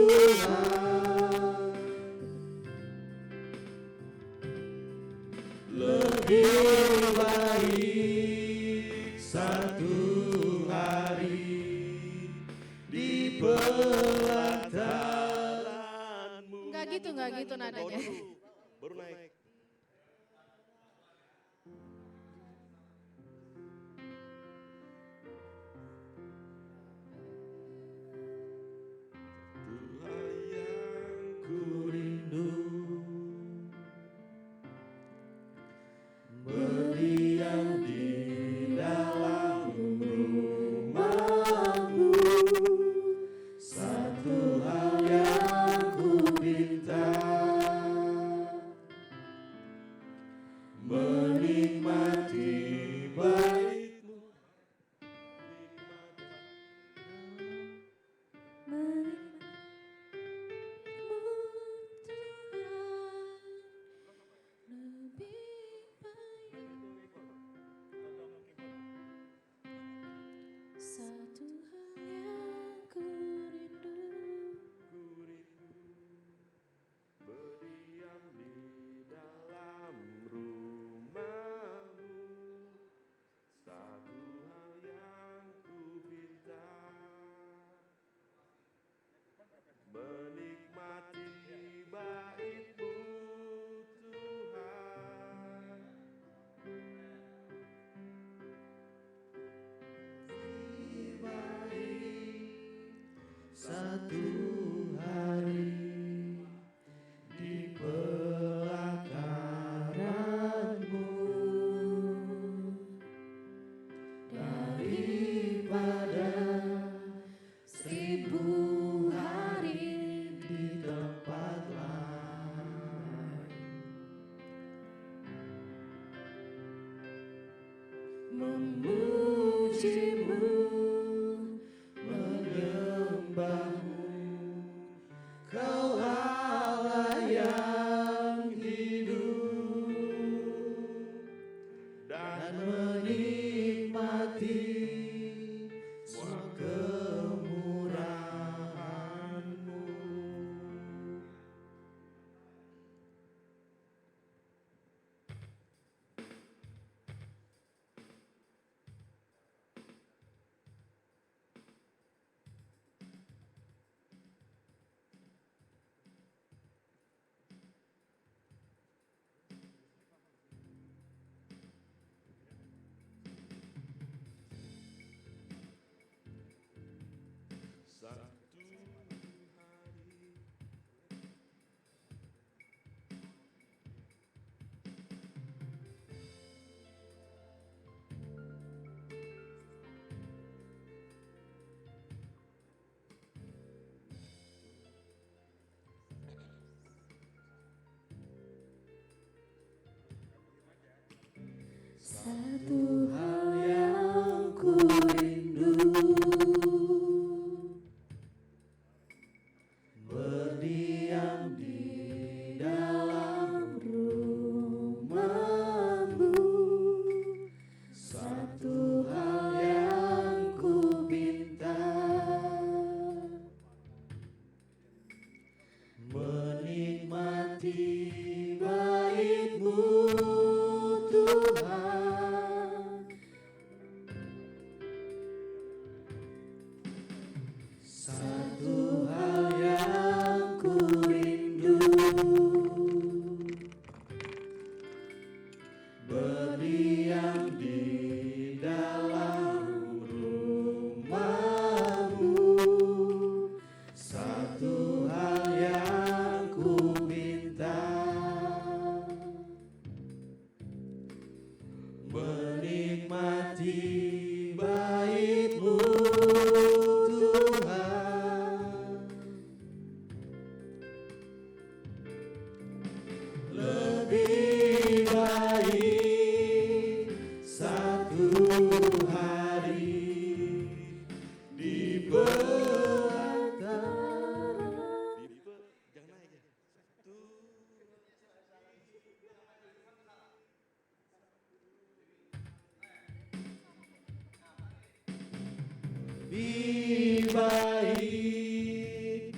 Tuhan, lebih baik satu hari di pelataranmu. Enggak gitu nadanya. Baru naik. Tuhan yang ku rindu, berdiam di dalam rumahmu. Satu hal yang ku minta, menikmati baitmu. Satu hal yang ku rindu, Berdiam di dalam rumahmu. Satu hal yang ku minta, menikmati baitmu Tuhan. Lebih baik satu hari di pelataranmu daripada 1000 hari di tempat lain. Memujimu, menyembahmu, Kau Allah yang hidup, dan menikmati semua kemurahan-Mu. Satu hari satu hal yang ku rindu, berdiam di dalam rumahmu. Satu hal yang ku minta, menikmati baitmu Tuhan. Satu hal yang ku rindu, berdiam di dalam rumahmu. Satu hal yang ku minta, menikmati baitmu Tuhan. Lebih baik satu hari di pelataran. Jangan naik ya. Lebih baik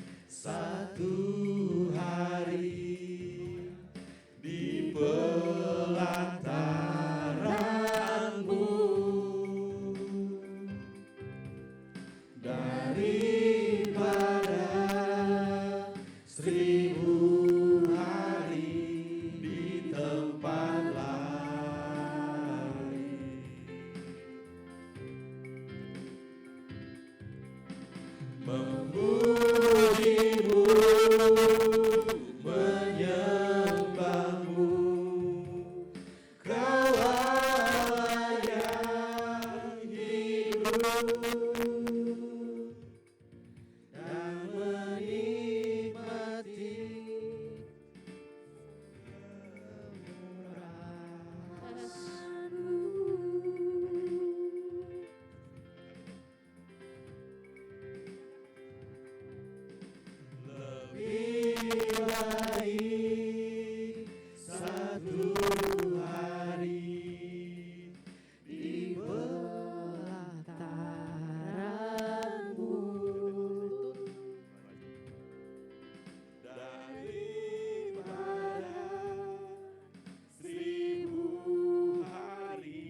baik satu hari di pelataranmu, daripada 1000 hari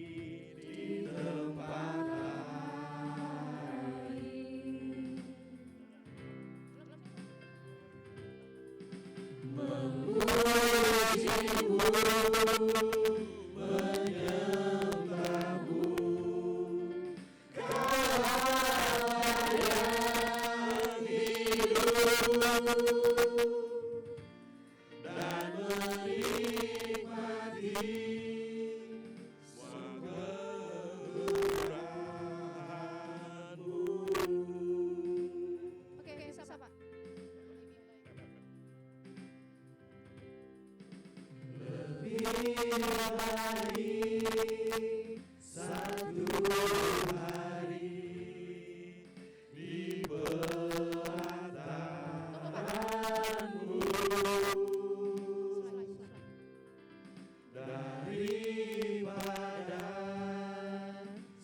di tempat lain. Memujimu, menyembahmu, Kau yang hidup dan menikmati semua kemurahan-Mu. Oke, siapa? Lebih baik satu hari di pelataranmu daripada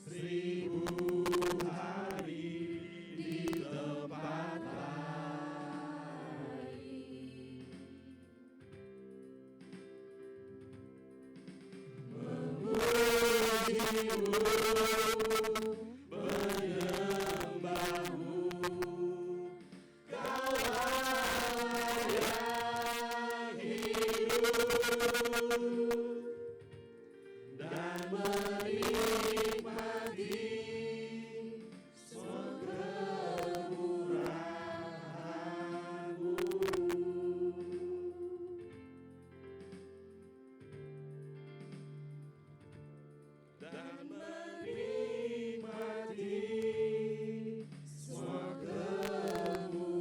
1000 hari di tempat lain. Memujimu, menyembahmu, Kau yang hidup dan menikmati semua kemurahan-Mu. Dan menikmati semua kemurahan-Mu.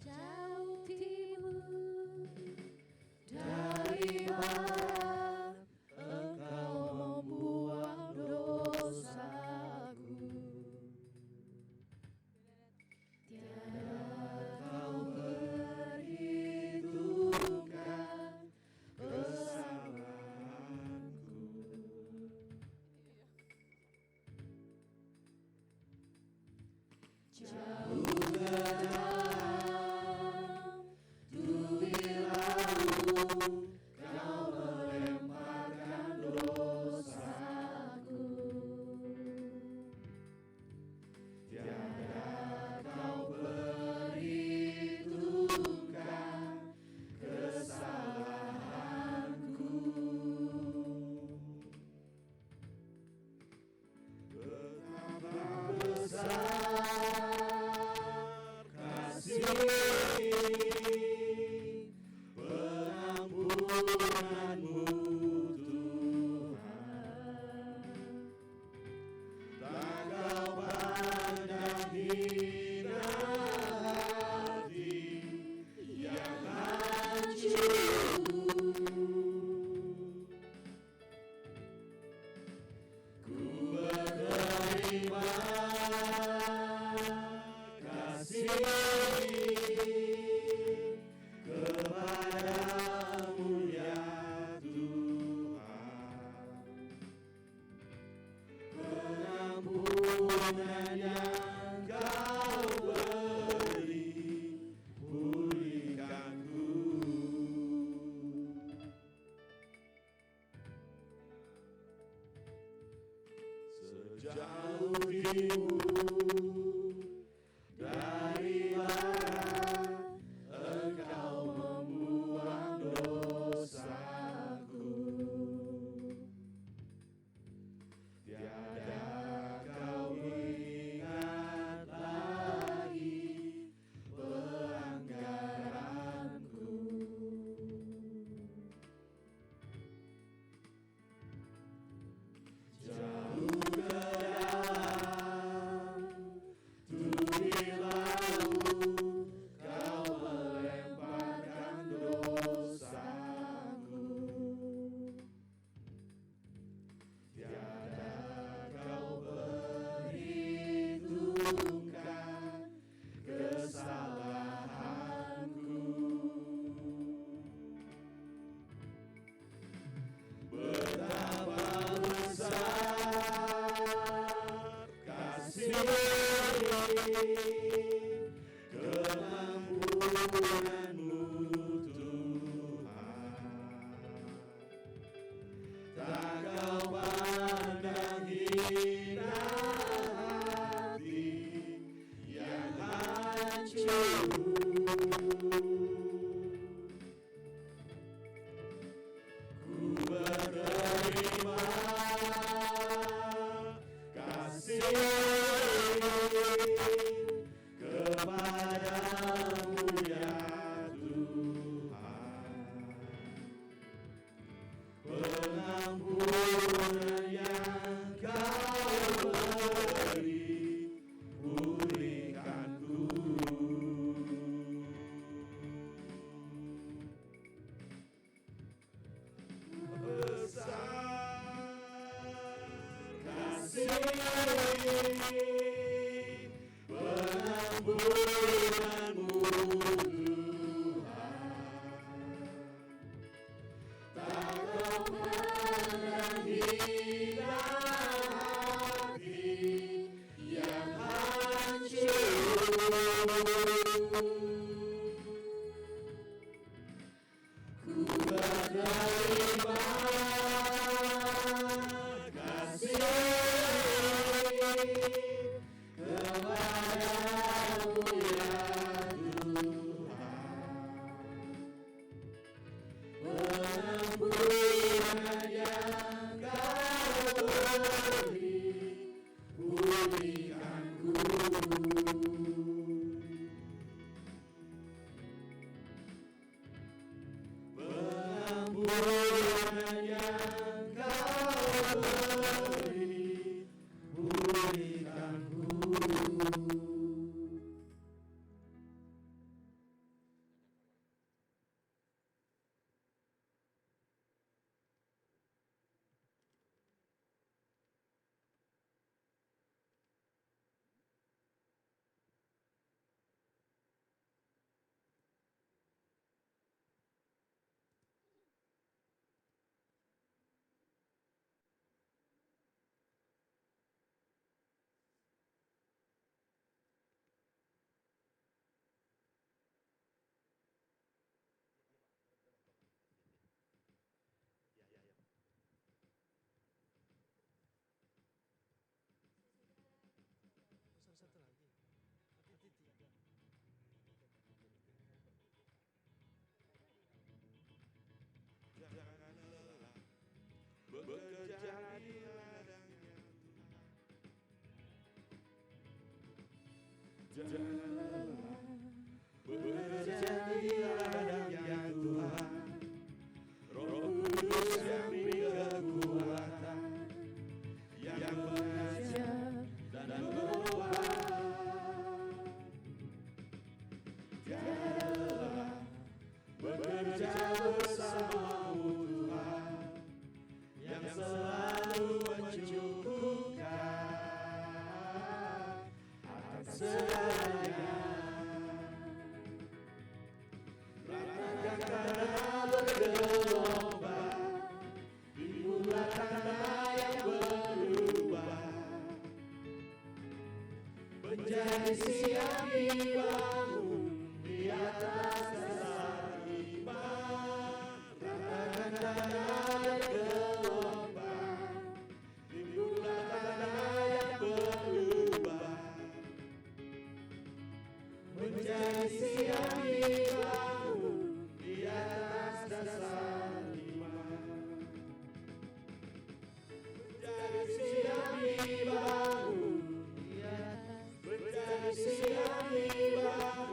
Jauh timur dari barat, Engkau membuang dosaku. Tiada Kau perhitungkan Kesalahanku. jauh ke dalam tubuh laut, Kau melemparkan dosaku. Tiada Kau perhitungkan kesalahanku. Betapa besar kasih pengampunan-Mu, Tuhan. Tak Kau pandang hina hati yang hancur. Ku berterima kasih kepada-Mu ya Tuhan. Pengampunan yang Kau beri, pulihkanku. Sejauh timur dari barat, Engkau membuang dosaku. kelampunanmu Tuhan. Tak kau pandang hina hati yang hancur. Ku berterima kasih kepadamu ya Tuhan. Pengampunan yang kau beri, pulihkanku. Besar kasih pengampunanmu Tuhan. Tak kau pandang hina hati yang hancur. Ku berterima kasih kepadamu ya Tuhan. Pengampunan yang kau beri, pulihkanku. Pengampunan yang kau beri, pulihkanku. Satu lagi. Hati tiga. Jangan lelah bekerja di ladangnya Tuhan. Jangan lelah bekerja di ladangnya Tuhan. Roh Kudus yang beri kekuatan, yang mengajar dan membawa. Jangan lelah bekerja bersamamu Tuhan, yang selalu mencukupkan akan segalanya. Ratakan tanah bergelombang, timbullah tanah yang berubah, menjadi siap dibangun di atas dasar iman. Ratakan tanah bergelombang, timbullah tanah yang berubah, menjadi siap dibangun di atas dasar iman. Menjadi siap dibangun, menjadi siap dibangun.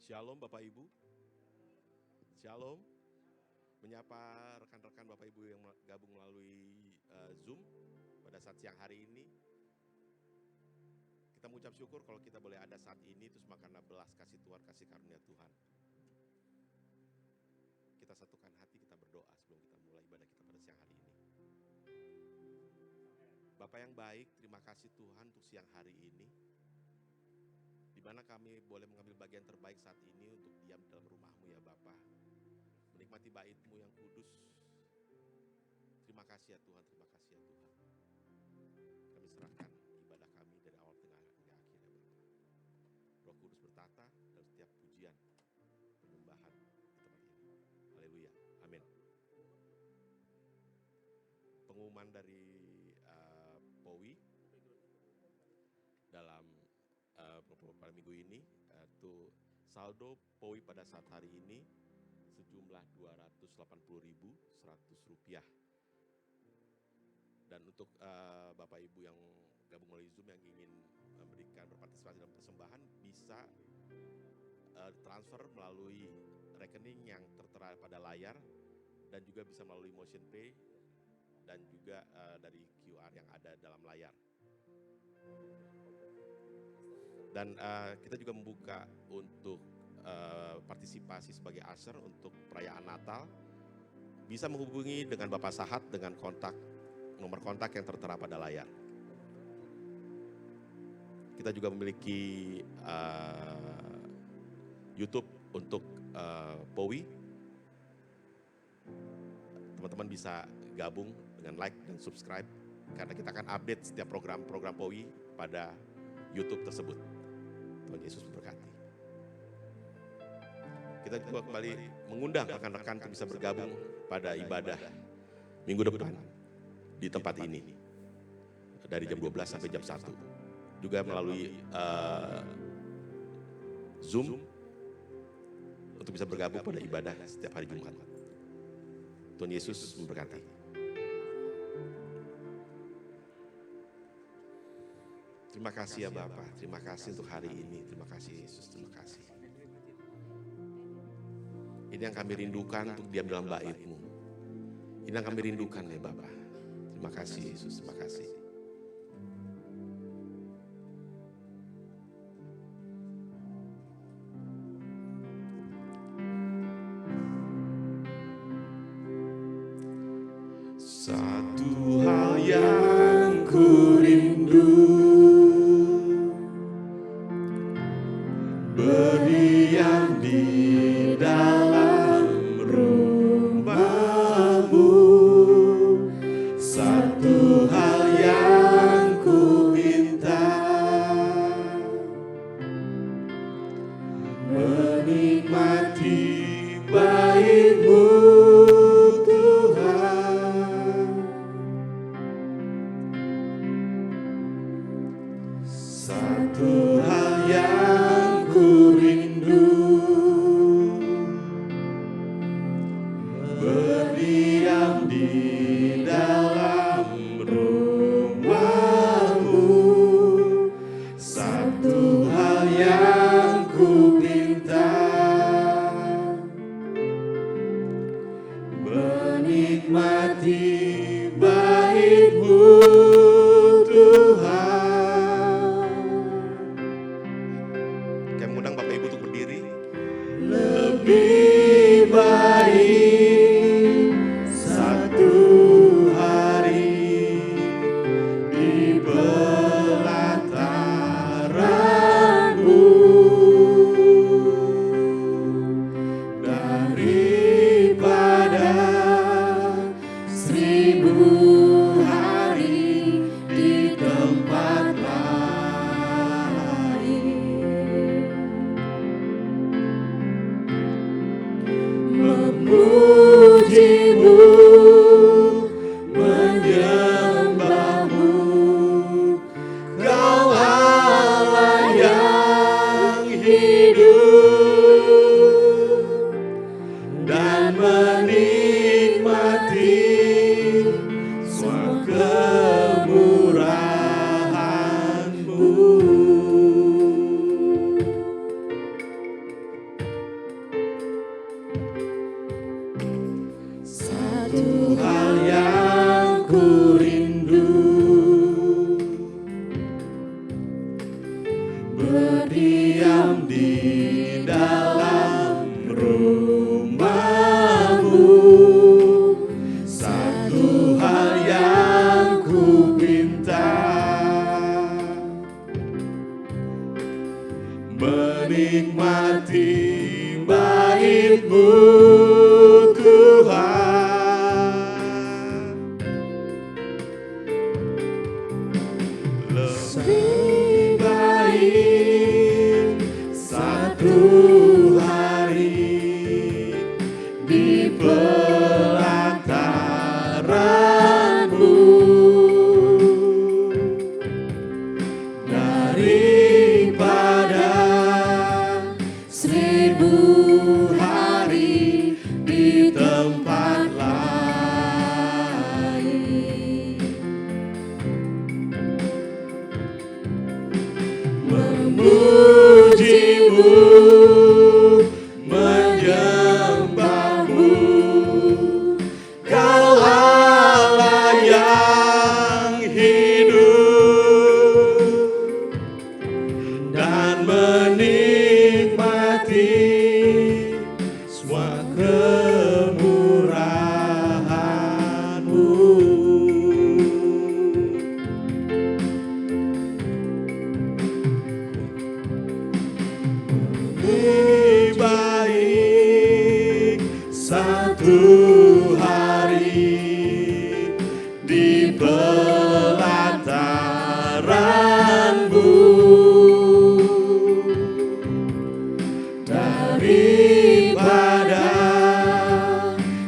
Shalom Bapak Ibu. Shalom. Menyapa rekan-rekan Bapak Ibu yang gabung melalui Zoom pada saat siang hari ini. Kita mengucap syukur kalau kita boleh ada saat ini itu semua karena belas kasih Tuhan, kasih karunia Tuhan. Kita satukan hati, kita berdoa sebelum kita mulai ibadah kita pada siang hari ini. Bapak yang baik, terima kasih Tuhan untuk siang hari ini, di mana kami boleh mengambil bagian terbaik saat ini untuk diam dalam rumah-Mu ya Bapa, menikmati bait-Mu yang kudus. Terima kasih ya Tuhan, terima kasih ya Tuhan. Kami serahkan ibadah kami dari awal, tengah, hingga akhir ya Bapa. Roh Kudus bertata dalam setiap pujian, penyembahan di tempat ini. Haleluya, amin. Pengumuman dari POWI dalam pada minggu ini, itu saldo POWI pada saat hari ini sejumlah Rp280.100. Dan untuk Bapak Ibu yang gabung melalui Zoom yang ingin memberikan berpartisipasi dalam persembahan, bisa transfer melalui rekening yang tertera pada layar, dan juga bisa melalui Motion Pay, dan juga dari QR yang ada dalam layar. Dan kita juga membuka untuk partisipasi sebagai usher untuk perayaan Natal. Bisa menghubungi dengan Bapak Sahat dengan nomor kontak yang tertera pada layar. Kita juga memiliki YouTube untuk POWI. Teman-teman bisa gabung dengan like dan subscribe, karena kita akan update setiap program-program POWI pada YouTube tersebut. Tuhan Yesus memberkati. Kita juga kembali mengundang rekan-rekan untuk bisa bergabung pada ibadah minggu depan di tempat ini dari jam 12 sampai jam 1. Juga melalui Zoom untuk bisa bergabung pada ibadah setiap hari Jumat. Tuhan Yesus memberkati. Terima kasih ya Bapak, terima kasih untuk hari ini, terima kasih Yesus, terima kasih. Ini yang kami rindukan untuk diam dalam bait-Mu. Ini yang kami rindukan ya Bapak. Terima kasih Yesus, terima kasih. Satu hal yang ku rindu, berdiam di dalam rumah-Mu. Satu hal yang ku minta, menikmati bait-Mu Tuhan. Satu hal yang ku rindu, berdiam di dalam rumah-Mu. Satu hal yang ku minta, menikmati bait-Mu Tuhan. Kami mengundang Bapak Ibu untuk berdiri. Lebih baik satu hari di pelataran-Mu daripada 1000 hari di tempat lain. Memuji-Mu, menyembah-Mu, Kau Allah yang hidup, dan menikmati semua kemurahan-Mu. Satu hal yang ku rindu, berdiam di dalam rumah-Mu. Satu hal yang ku pinta, menikmati bait-Mu Tuhan. Lebih baik satu hari di pelataran-Mu daripada 1000 hari di tempat lain. Memuji-Mu, menyembah-Mu, Kau Allah yang hidup, dan menikmati semua kemurahan-Mu. Lebih baik satu hari di pelataran-Mu daripada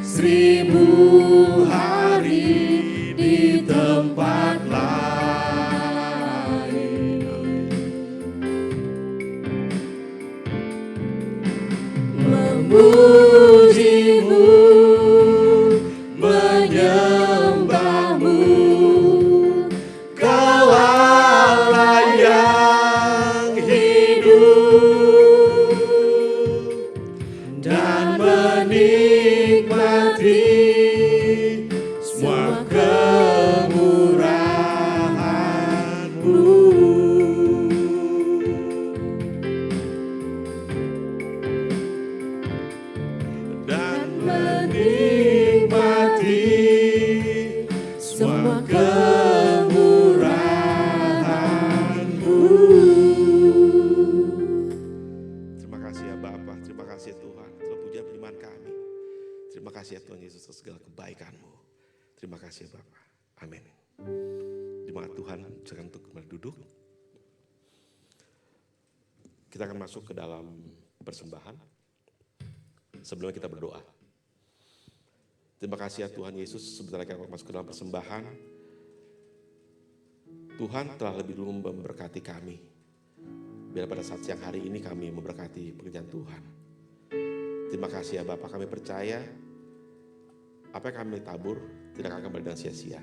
1000 hari di tempat lain. Memuji-Mu, menyembah-Mu, Kau Allah yang hidup, dan menikmati semua kemurahan-Mu. Dan menikmati semua kemurahan-Mu. Terima kasih ya Bapa, terima kasih ya Tuhan, telah puja firman kami. Terima kasih ya Tuhan Yesus atas segala kebaikan-Mu. Terima kasih ya Bapa. Amin. Jemaat Tuhan, silakan untuk kembali duduk. Kita akan masuk ke dalam persembahan. Sebelumnya kita berdoa. Terima kasih ya Tuhan Yesus, sebentar lagi kita masuk ke dalam persembahan. Tuhan telah lebih dulu memberkati kami. Biar pada saat siang hari ini kami memberkati pekerjaan Tuhan. Terima kasih ya Bapak, kami percaya apa yang kami tabur tidak akan kembali dengan sia-sia.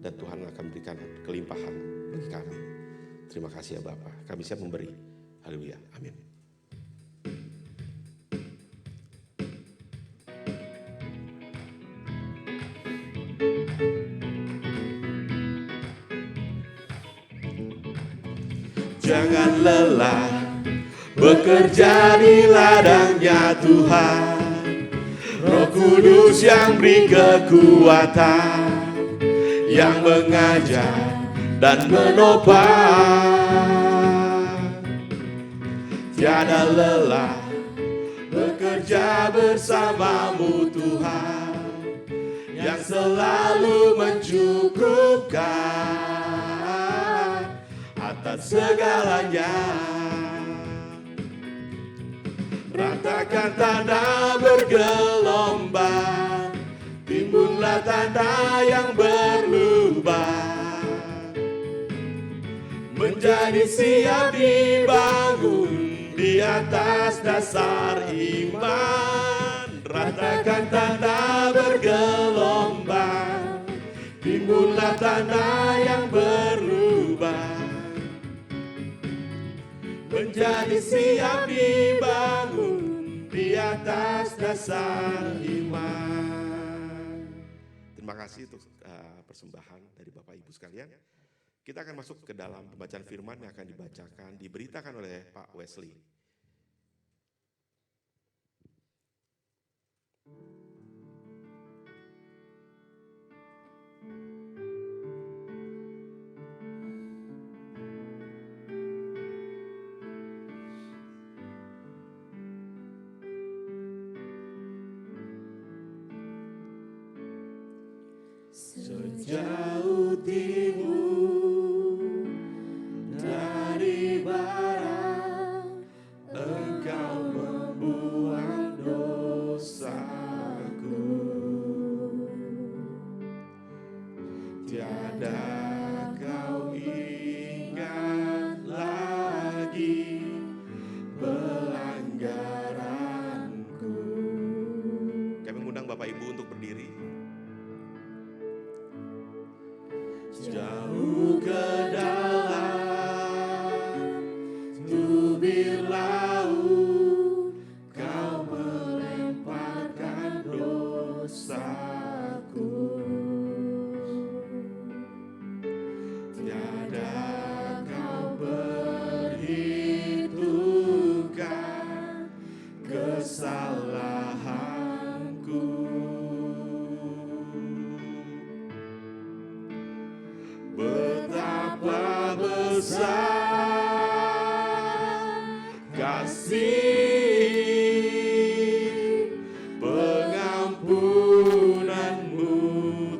Dan Tuhan akan berikan kelimpahan bagi kami. Terima kasih ya Bapak, kami siap memberi. Haleluya, amin. Jangan lelah bekerja di ladangnya Tuhan. Roh Kudus yang beri kekuatan, yang mengajar dan menopang. Tiada lelah bekerja bersamamu Tuhan, yang selalu mencukupkan atas segalanya. Ratakan tanda bergelombang, timbunlah tanda yang berlubang, menjadi siap dibangun di atas dasar iman. Ratakan tanda bergelombang, timbunlah tanda yang berlubang, menjadi siap dibangun di atas dasar iman. kasih untuk persembahan dari Bapak Ibu sekalian. Kita akan masuk ke dalam pembacaan firman yang akan diberitakan oleh Pak Wesley. Sejauh timur dari barat, Engkau membuang dosaku. Tiada kau ingat lagi pelanggaranku. Kami mengundang Bapak Ibu untuk berdiri. Jauh ke dalam tubir laut, Kau melemparkan dosaku. Tiada Kau perhitungkan kesalahanku. Betapa besar kasih pengampunanmu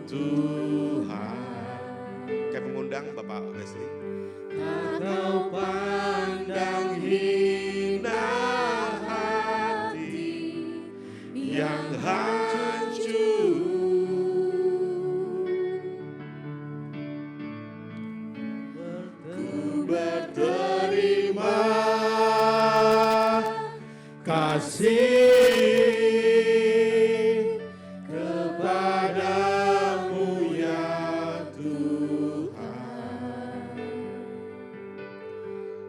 Tuhan. Kami mengundang Bapak Wesley. Kau pandang hina hati yang hancur. Berterima kasih kepadamu ya Tuhan.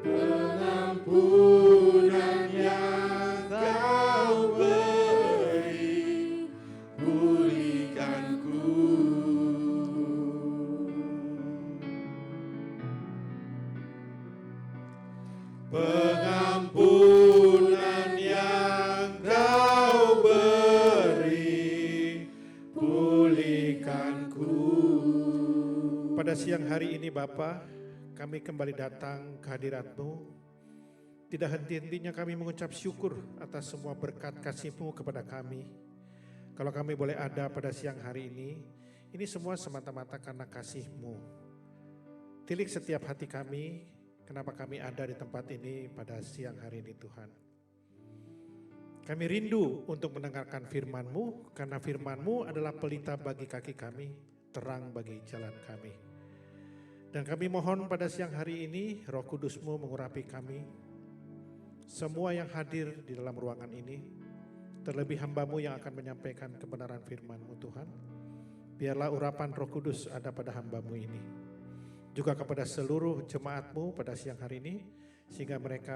Pengampunan yang Kau beri, pulihkanku. Pengampunan yang Kau beri, pulihkanku. Pada siang hari ini Bapa, kami kembali datang ke hadirat-Mu. Tidak henti-hentinya kami mengucap syukur atas semua berkat kasih-Mu kepada kami. Kalau kami boleh ada pada siang hari ini semua semata-mata karena kasih-Mu. Tilik setiap hati kami, kenapa kami ada di tempat ini pada siang hari ini Tuhan. Kami rindu untuk mendengarkan firman-Mu, karena firman-Mu adalah pelita bagi kaki kami, terang bagi jalan kami. Dan kami mohon pada siang hari ini, Roh Kudus-Mu mengurapi kami, semua yang hadir di dalam ruangan ini, terlebih hamba-Mu yang akan menyampaikan kebenaran firman-Mu Tuhan. Biarlah urapan Roh Kudus ada pada hamba-Mu ini. Juga kepada seluruh jemaat-Mu pada siang hari ini, sehingga mereka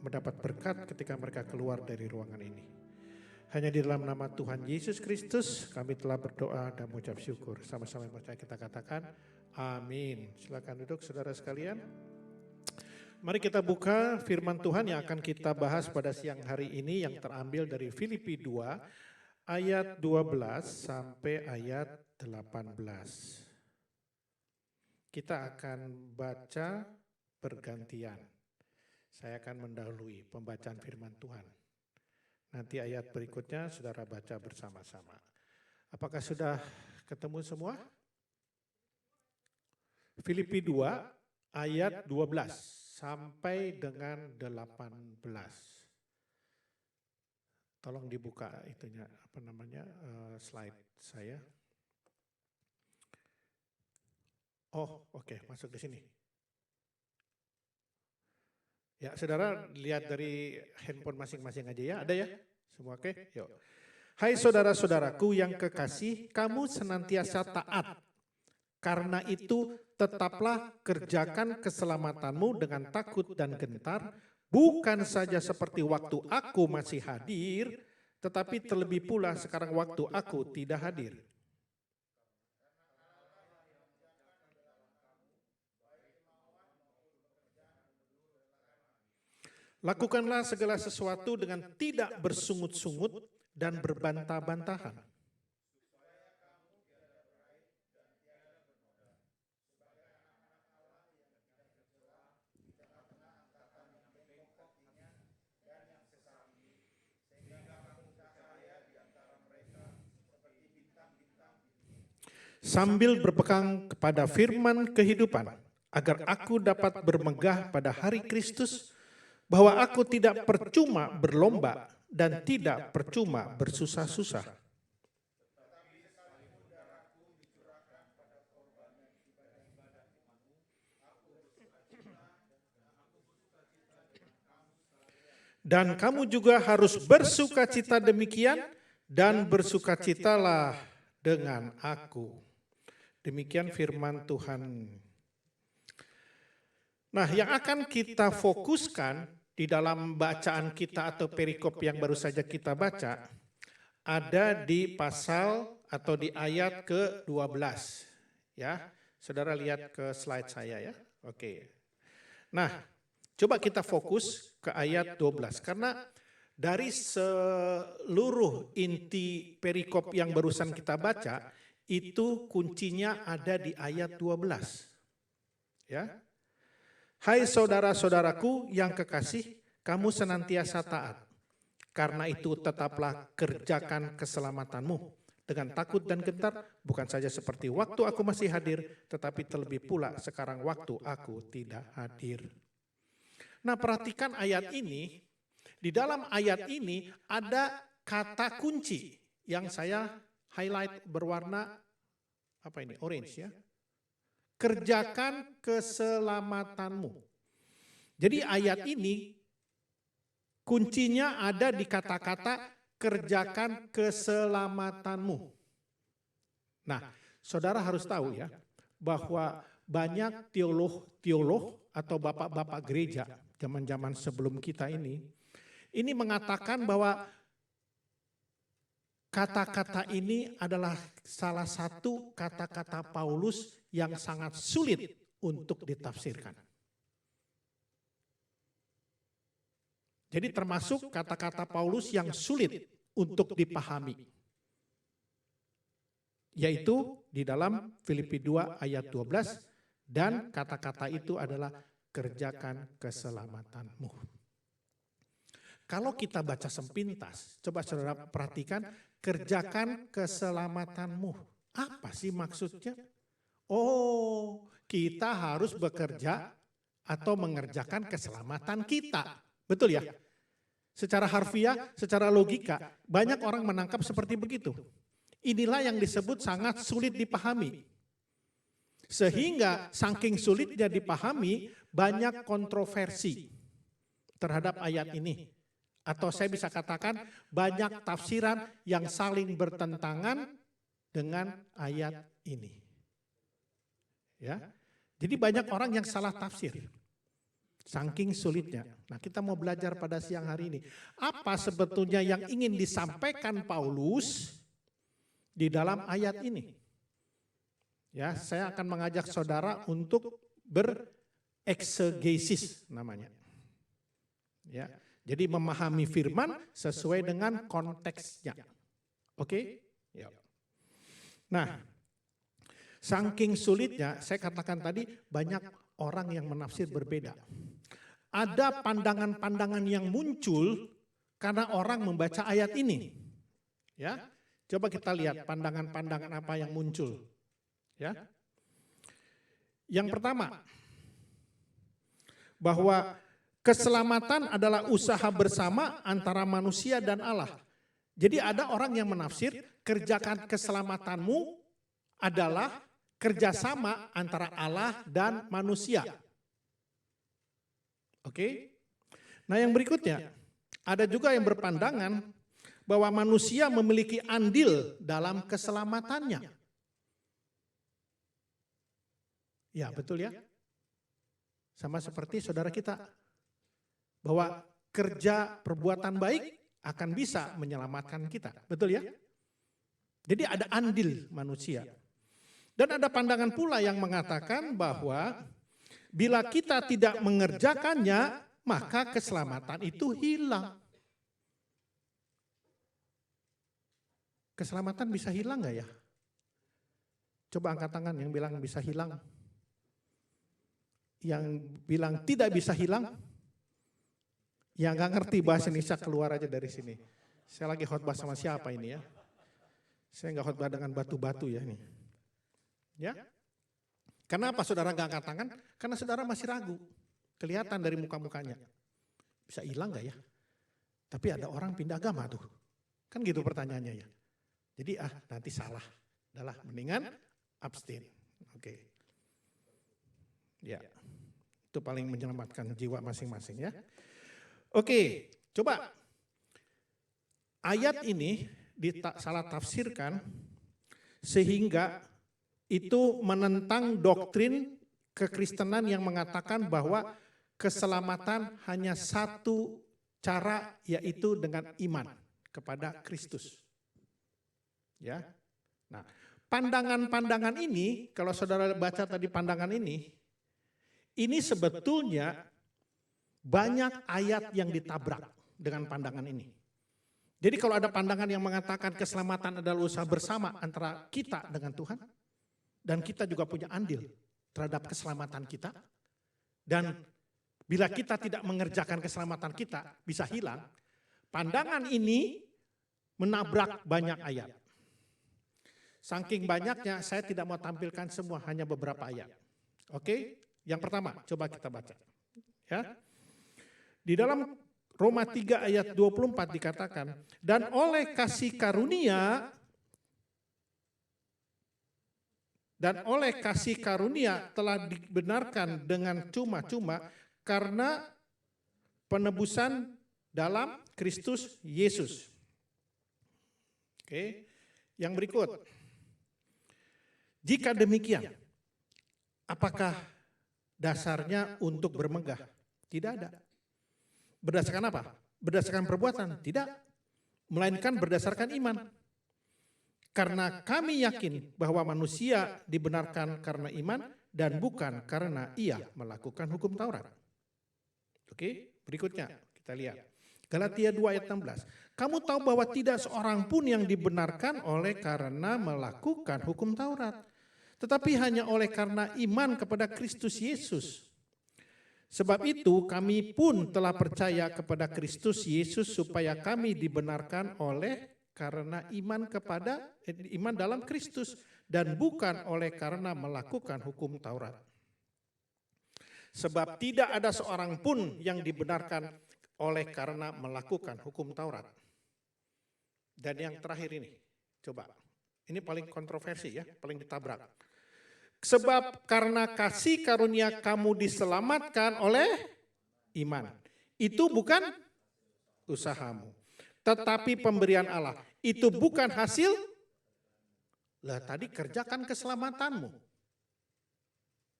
mendapat berkat ketika mereka keluar dari ruangan ini. Hanya di dalam nama Tuhan Yesus Kristus kami telah berdoa dan mengucap syukur. Sama-sama yang percaya kita katakan amin. Silakan duduk saudara sekalian. Mari kita buka firman Tuhan yang akan kita bahas pada siang hari ini yang terambil dari Filipi 2 ayat 12 sampai ayat 18. Kita akan baca bergantian. Saya akan mendahului pembacaan firman Tuhan. Nanti ayat berikutnya saudara baca bersama-sama. Apakah sudah ketemu semua? Filipi 2 ayat 12 sampai dengan 18. Tolong dibuka itunya slide saya. Oh, oke, masuk di sini. Ya, saudara lihat dari handphone masing-masing aja ya, ada ya? Semua oke? Yuk. Hai saudara-saudaraku yang kekasih, kamu senantiasa taat. Karena itu tetaplah kerjakan keselamatanmu dengan takut dan gentar, bukan saja seperti waktu aku masih hadir, tetapi terlebih pula sekarang waktu aku tidak hadir. Lakukanlah segala sesuatu dengan tidak bersungut-sungut dan berbantah-bantahan. Sambil berpegang kepada firman kehidupan, agar aku dapat bermegah pada hari Kristus, bahwa aku tidak percuma berlomba dan tidak percuma bersusah-susah. Dan kamu juga harus bersukacita demikian, dan bersukacitalah dengan aku. Demikian firman Tuhan. Nah, yang akan kita fokuskan di dalam bacaan kita atau perikop yang baru saja kita baca, ada di pasal atau di ayat ke-12. Ya, saudara lihat ke slide saya ya. Oke. Nah, coba kita fokus ke ayat 12. Karena dari seluruh inti perikop yang barusan kita baca, itu kuncinya ada di ayat 12. Ya. Hai saudara-saudaraku yang kekasih, kamu senantiasa taat. Karena itu tetaplah kerjakan keselamatanmu dengan takut dan gentar, bukan saja seperti waktu aku masih hadir, tetapi terlebih pula sekarang waktu aku tidak hadir. Nah, perhatikan ayat ini. Di dalam ayat ini ada kata kunci yang saya highlight berwarna apa ini? Orange ya. Kerjakan keselamatanmu. Jadi ayat ini kuncinya ada di kata-kata kerjakan keselamatanmu. Nah, saudara harus tahu ya, bahwa banyak teolog atau bapak-bapak gereja zaman-zaman sebelum kita ini mengatakan bahwa kata-kata ini adalah salah satu kata-kata Paulus yang sangat sulit untuk ditafsirkan. Jadi termasuk kata-kata Paulus yang sulit untuk dipahami. Yaitu di dalam Filipi 2 ayat 12, dan kata-kata itu adalah kerjakan keselamatanmu. Kalau kita baca sepintas, coba saudara perhatikan, kerjakan keselamatanmu. Apa sih maksudnya? Oh, kita harus bekerja atau mengerjakan keselamatan kita. Betul ya? Secara harfiah, secara logika, banyak orang menangkap seperti begitu. Inilah yang disebut sangat sulit dipahami. Sehingga saking sulitnya dipahami, banyak kontroversi terhadap ayat ini. Atau saya bisa katakan banyak tafsiran yang saling bertentangan dengan ayat ini. Ya. Jadi banyak orang yang salah tafsir. Saking sulitnya. Nah, kita mau belajar pada siang hari ini. Apa sebetulnya yang ingin disampaikan Paulus di dalam ayat ini? Ya, saya akan mengajak saudara untuk bereksegesis namanya. Ya. Jadi memahami firman sesuai dengan konteksnya. Oke? Ya. Nah, saking sulitnya, saya katakan tadi banyak orang yang menafsir berbeda. Ada pandangan-pandangan yang muncul karena orang membaca ayat ini. Ya, coba kita lihat pandangan-pandangan apa yang muncul. Ya, yang pertama, bahwa keselamatan adalah usaha bersama antara manusia dan Allah. Jadi ada orang yang menafsir kerjakan keselamatanmu adalah kerjasama antara Allah dan manusia. Oke? Nah, yang berikutnya, ada juga yang berpandangan bahwa manusia memiliki andil dalam keselamatannya. Ya, betul ya? Sama seperti saudara kita. Bahwa kerja perbuatan baik akan bisa menyelamatkan kita. Betul ya? Jadi ada andil manusia. Dan ada pandangan pula yang mengatakan bahwa bila kita tidak mengerjakannya, maka keselamatan itu hilang. Keselamatan bisa hilang nggak ya? Coba angkat tangan yang bilang bisa hilang. Yang bilang tidak bisa hilang. Yang nggak ngerti bahasa Indonesia keluar aja dari sini. Saya lagi khotbah sama siapa ini ya? Saya nggak khotbah dengan batu-batu ya ini. Ya? Kenapa saudara nggak angkat tangan? Karena saudara masih ragu. Kelihatan dari muka-mukanya. Bisa hilang nggak ya? Tapi ada orang pindah agama tuh. Kan gitu pertanyaannya ya. Jadi nanti salah. Adalah mendingan abstain. Oke. Ya. Itu paling menyelamatkan jiwa masing-masing ya. Oke, coba. Ayat ini salah tafsirkan sehingga itu menentang doktrin kekristenan yang mengatakan bahwa keselamatan hanya satu cara, yaitu dengan iman kepada Kristus. Ya. Nah, pandangan-pandangan ini, kalau saudara baca tadi pandangan ini sebetulnya banyak ayat yang ditabrak dengan pandangan ini. Jadi kalau ada pandangan yang mengatakan keselamatan adalah usaha bersama antara kita dengan Tuhan, dan kita juga punya andil terhadap keselamatan kita, dan bila kita tidak mengerjakan keselamatan kita bisa hilang, pandangan ini menabrak banyak ayat. Saking banyaknya saya tidak mau tampilkan semua, hanya beberapa ayat. Oke, yang pertama coba kita baca. Ya. Di dalam Roma 3 ayat 24 dikatakan, dan oleh kasih karunia telah dibenarkan dengan cuma-cuma karena penebusan dalam Kristus Yesus. Oke, yang berikut. Jika demikian, apakah dasarnya untuk bermegah? Tidak ada. Berdasarkan apa? Berdasarkan perbuatan? Tidak. Melainkan berdasarkan iman. Karena kami yakin bahwa manusia dibenarkan karena iman dan bukan karena ia melakukan hukum Taurat. Oke, berikutnya kita lihat. Galatia 2 ayat 16. Kamu tahu bahwa tidak seorang pun yang dibenarkan oleh karena melakukan hukum Taurat, tetapi hanya oleh karena iman kepada Kristus Yesus. Sebab itu kami pun telah percaya kepada Kristus Yesus supaya kami dibenarkan oleh karena iman dalam Kristus dan bukan oleh karena melakukan hukum Taurat. Sebab tidak ada seorang pun yang dibenarkan oleh karena melakukan hukum Taurat. Dan yang terakhir ini, coba. Ini paling kontroversi ya, paling ditabrak. Sebab karena kasih karunia kamu diselamatkan oleh iman. Itu bukan usahamu, tetapi pemberian Allah. Itu bukan hasil, lah tadi kerjakan keselamatanmu.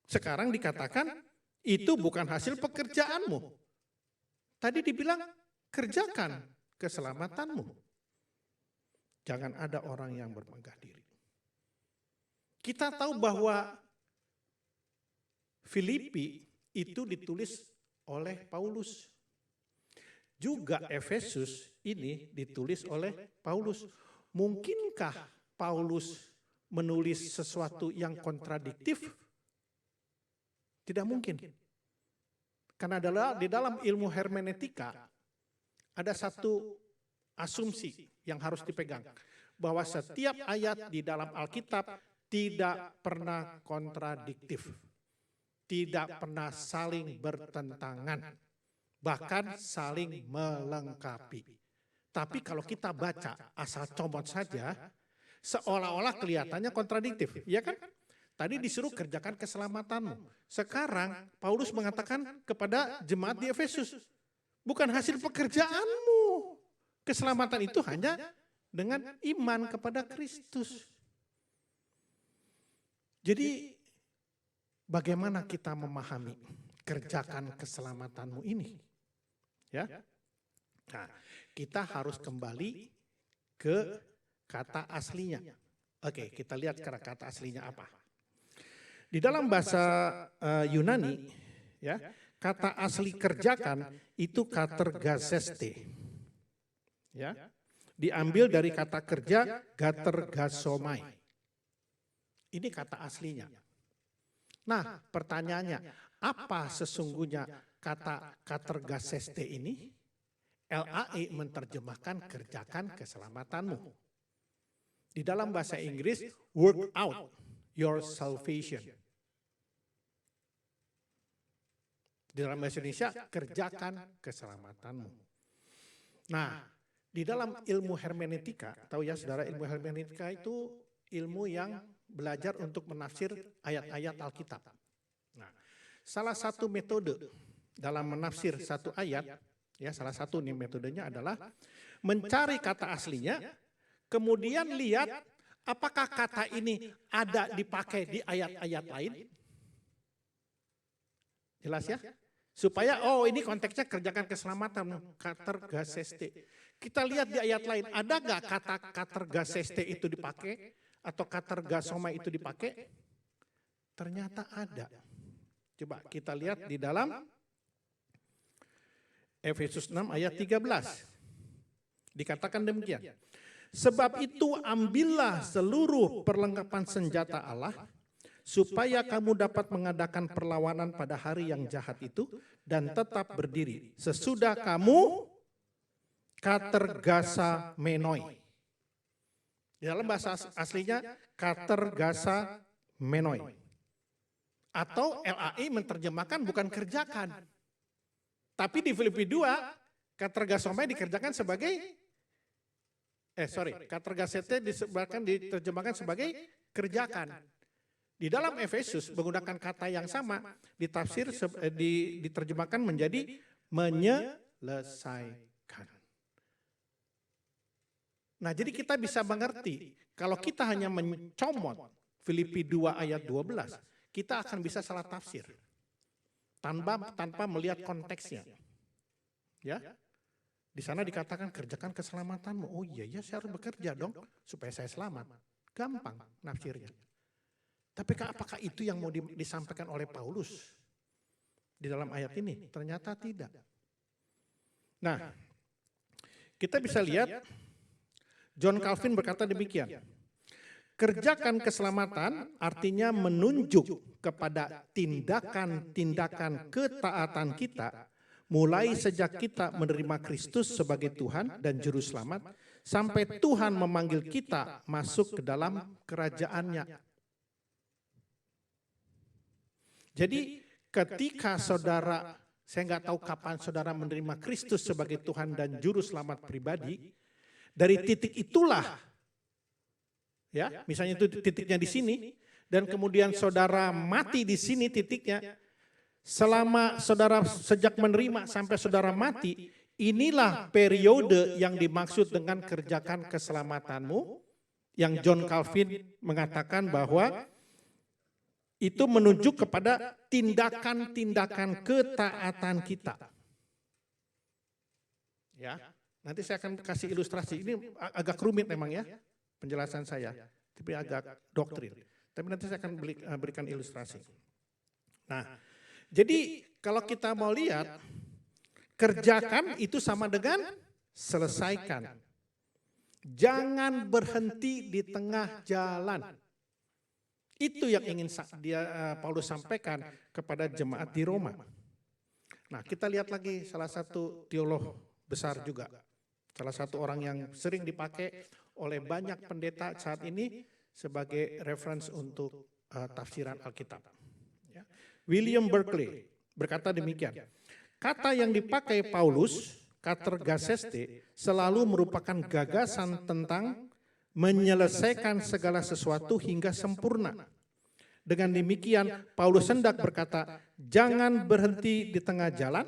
Sekarang dikatakan itu bukan hasil pekerjaanmu. Tadi dibilang kerjakan keselamatanmu. Jangan ada orang yang bermegah diri. Kita tahu bahwa Filipi itu ditulis oleh Paulus. Juga Efesus ini ditulis oleh Paulus. Mungkinkah Paulus menulis sesuatu yang kontradiktif? Tidak mungkin. Karena di dalam ilmu hermeneutika ada satu asumsi yang harus dipegang. Bahwa setiap ayat di dalam Alkitab tidak pernah kontradiktif, tidak pernah saling bertentangan, bahkan saling melengkapi. Tapi kalau kita baca asal comot saja, seolah-olah kelihatannya kontradiktif, ya kan? Tadi disuruh kerjakan keselamatanmu. Sekarang Paulus mengatakan kepada jemaat di Efesus, bukan hasil pekerjaanmu. Keselamatan itu hanya dengan iman kepada Kristus. Jadi bagaimana kita memahami kerjakan keselamatanmu ini? Ya. Nah, kita harus kembali ke kata aslinya. Oke, kita lihat sekarang kata aslinya apa. Di dalam bahasa Yunani, ya, kata asli kerjakan itu katergazeste. Ya. Diambil dari kata kerja gatergasomai. Ini kata aslinya. Nah, pertanyaannya, apa sesungguhnya kata katergazeste ini? LAI menerjemahkan kerjakan keselamatanmu. Di dalam bahasa Inggris, work out your salvation. Di dalam bahasa Indonesia, kerjakan keselamatanmu. Nah, di dalam ilmu hermeneutika, tahu ya saudara, ilmu hermeneutika itu ilmu yang belajar untuk menafsir ayat-ayat Alkitab. Nah, salah satu metode dalam menafsir satu ayat, ya salah satu nih metodenya adalah mencari kata aslinya, kemudian lihat apakah kata ini ada dipakai di ayat-ayat lain. Jelas ya? Supaya, oh ini konteksnya kerjakan keselamatan, katergazeste. Kita lihat di ayat lain, ada nggak kata katergazeste itu dipakai? Atau katergasomai itu dipakai? Ternyata ada. Coba kita lihat di dalam Efesus 6 ayat 13. Dikatakan demikian. Sebab itu ambillah seluruh perlengkapan senjata Allah, supaya kamu dapat mengadakan perlawanan pada hari yang jahat itu dan tetap berdiri sesudah kamu katergasa menoi. Di dalam bahasa aslinya katergasa menoi. Atau LAI menerjemahkan bukan kerjakan. Tapi di Filipi 2 katergasomai dikerjakan sebagai katergasete diterjemahkan sebagai kerjakan. Di dalam Efesus menggunakan kata yang sama, ditafsir diterjemahkan menjadi menyelesaikan. Nah, jadi kita bisa mengerti kalau kita hanya mencomot Filipi 2 ayat 12, kita akan bisa salah tafsir tanpa melihat konteksnya. Ya. Di sana dikatakan kerjakan keselamatanmu. Oh iya, saya harus bekerja dong supaya saya selamat. Gampang nafsirnya. Tapi apakah itu yang mau disampaikan oleh Paulus di dalam ayat ini? Ternyata tidak. Nah, kita bisa lihat John Calvin berkata demikian. Kerjakan keselamatan artinya menunjuk kepada tindakan-tindakan ketaatan kita mulai sejak kita menerima Kristus sebagai Tuhan dan Juru Selamat sampai Tuhan memanggil kita masuk ke dalam kerajaan-Nya. Jadi ketika saudara, saya nggak tahu kapan saudara menerima Kristus sebagai Tuhan dan Juru Selamat pribadi, dari titik itulah, ya misalnya itu titiknya di sini, dan kemudian saudara mati di sini titiknya, selama saudara sejak menerima sampai saudara mati, inilah periode yang dimaksud dengan kerjakan keselamatanmu, yang John Calvin mengatakan bahwa itu menunjuk kepada tindakan-tindakan ketaatan kita. Ya, nanti saya akan kasih ilustrasi. Ini agak rumit memang ya penjelasan saya, tapi agak doktrin. Tapi nanti saya akan berikan ilustrasi. Nah, jadi kalau kita mau lihat, kerjakan itu sama dengan selesaikan. Jangan berhenti di tengah jalan. Itu yang ingin Paulus sampaikan kepada jemaat di Roma. Nah, kita lihat lagi salah satu teolog besar juga. Salah satu orang yang sering dipakai oleh banyak pendeta saat ini sebagai reference untuk tafsiran Alkitab. William Berkeley berkata demikian. Kata yang dipakai Paulus, katergazeste, selalu merupakan gagasan tentang menyelesaikan segala sesuatu hingga sempurna. Dengan demikian, Paulus hendak berkata, jangan berhenti di tengah jalan,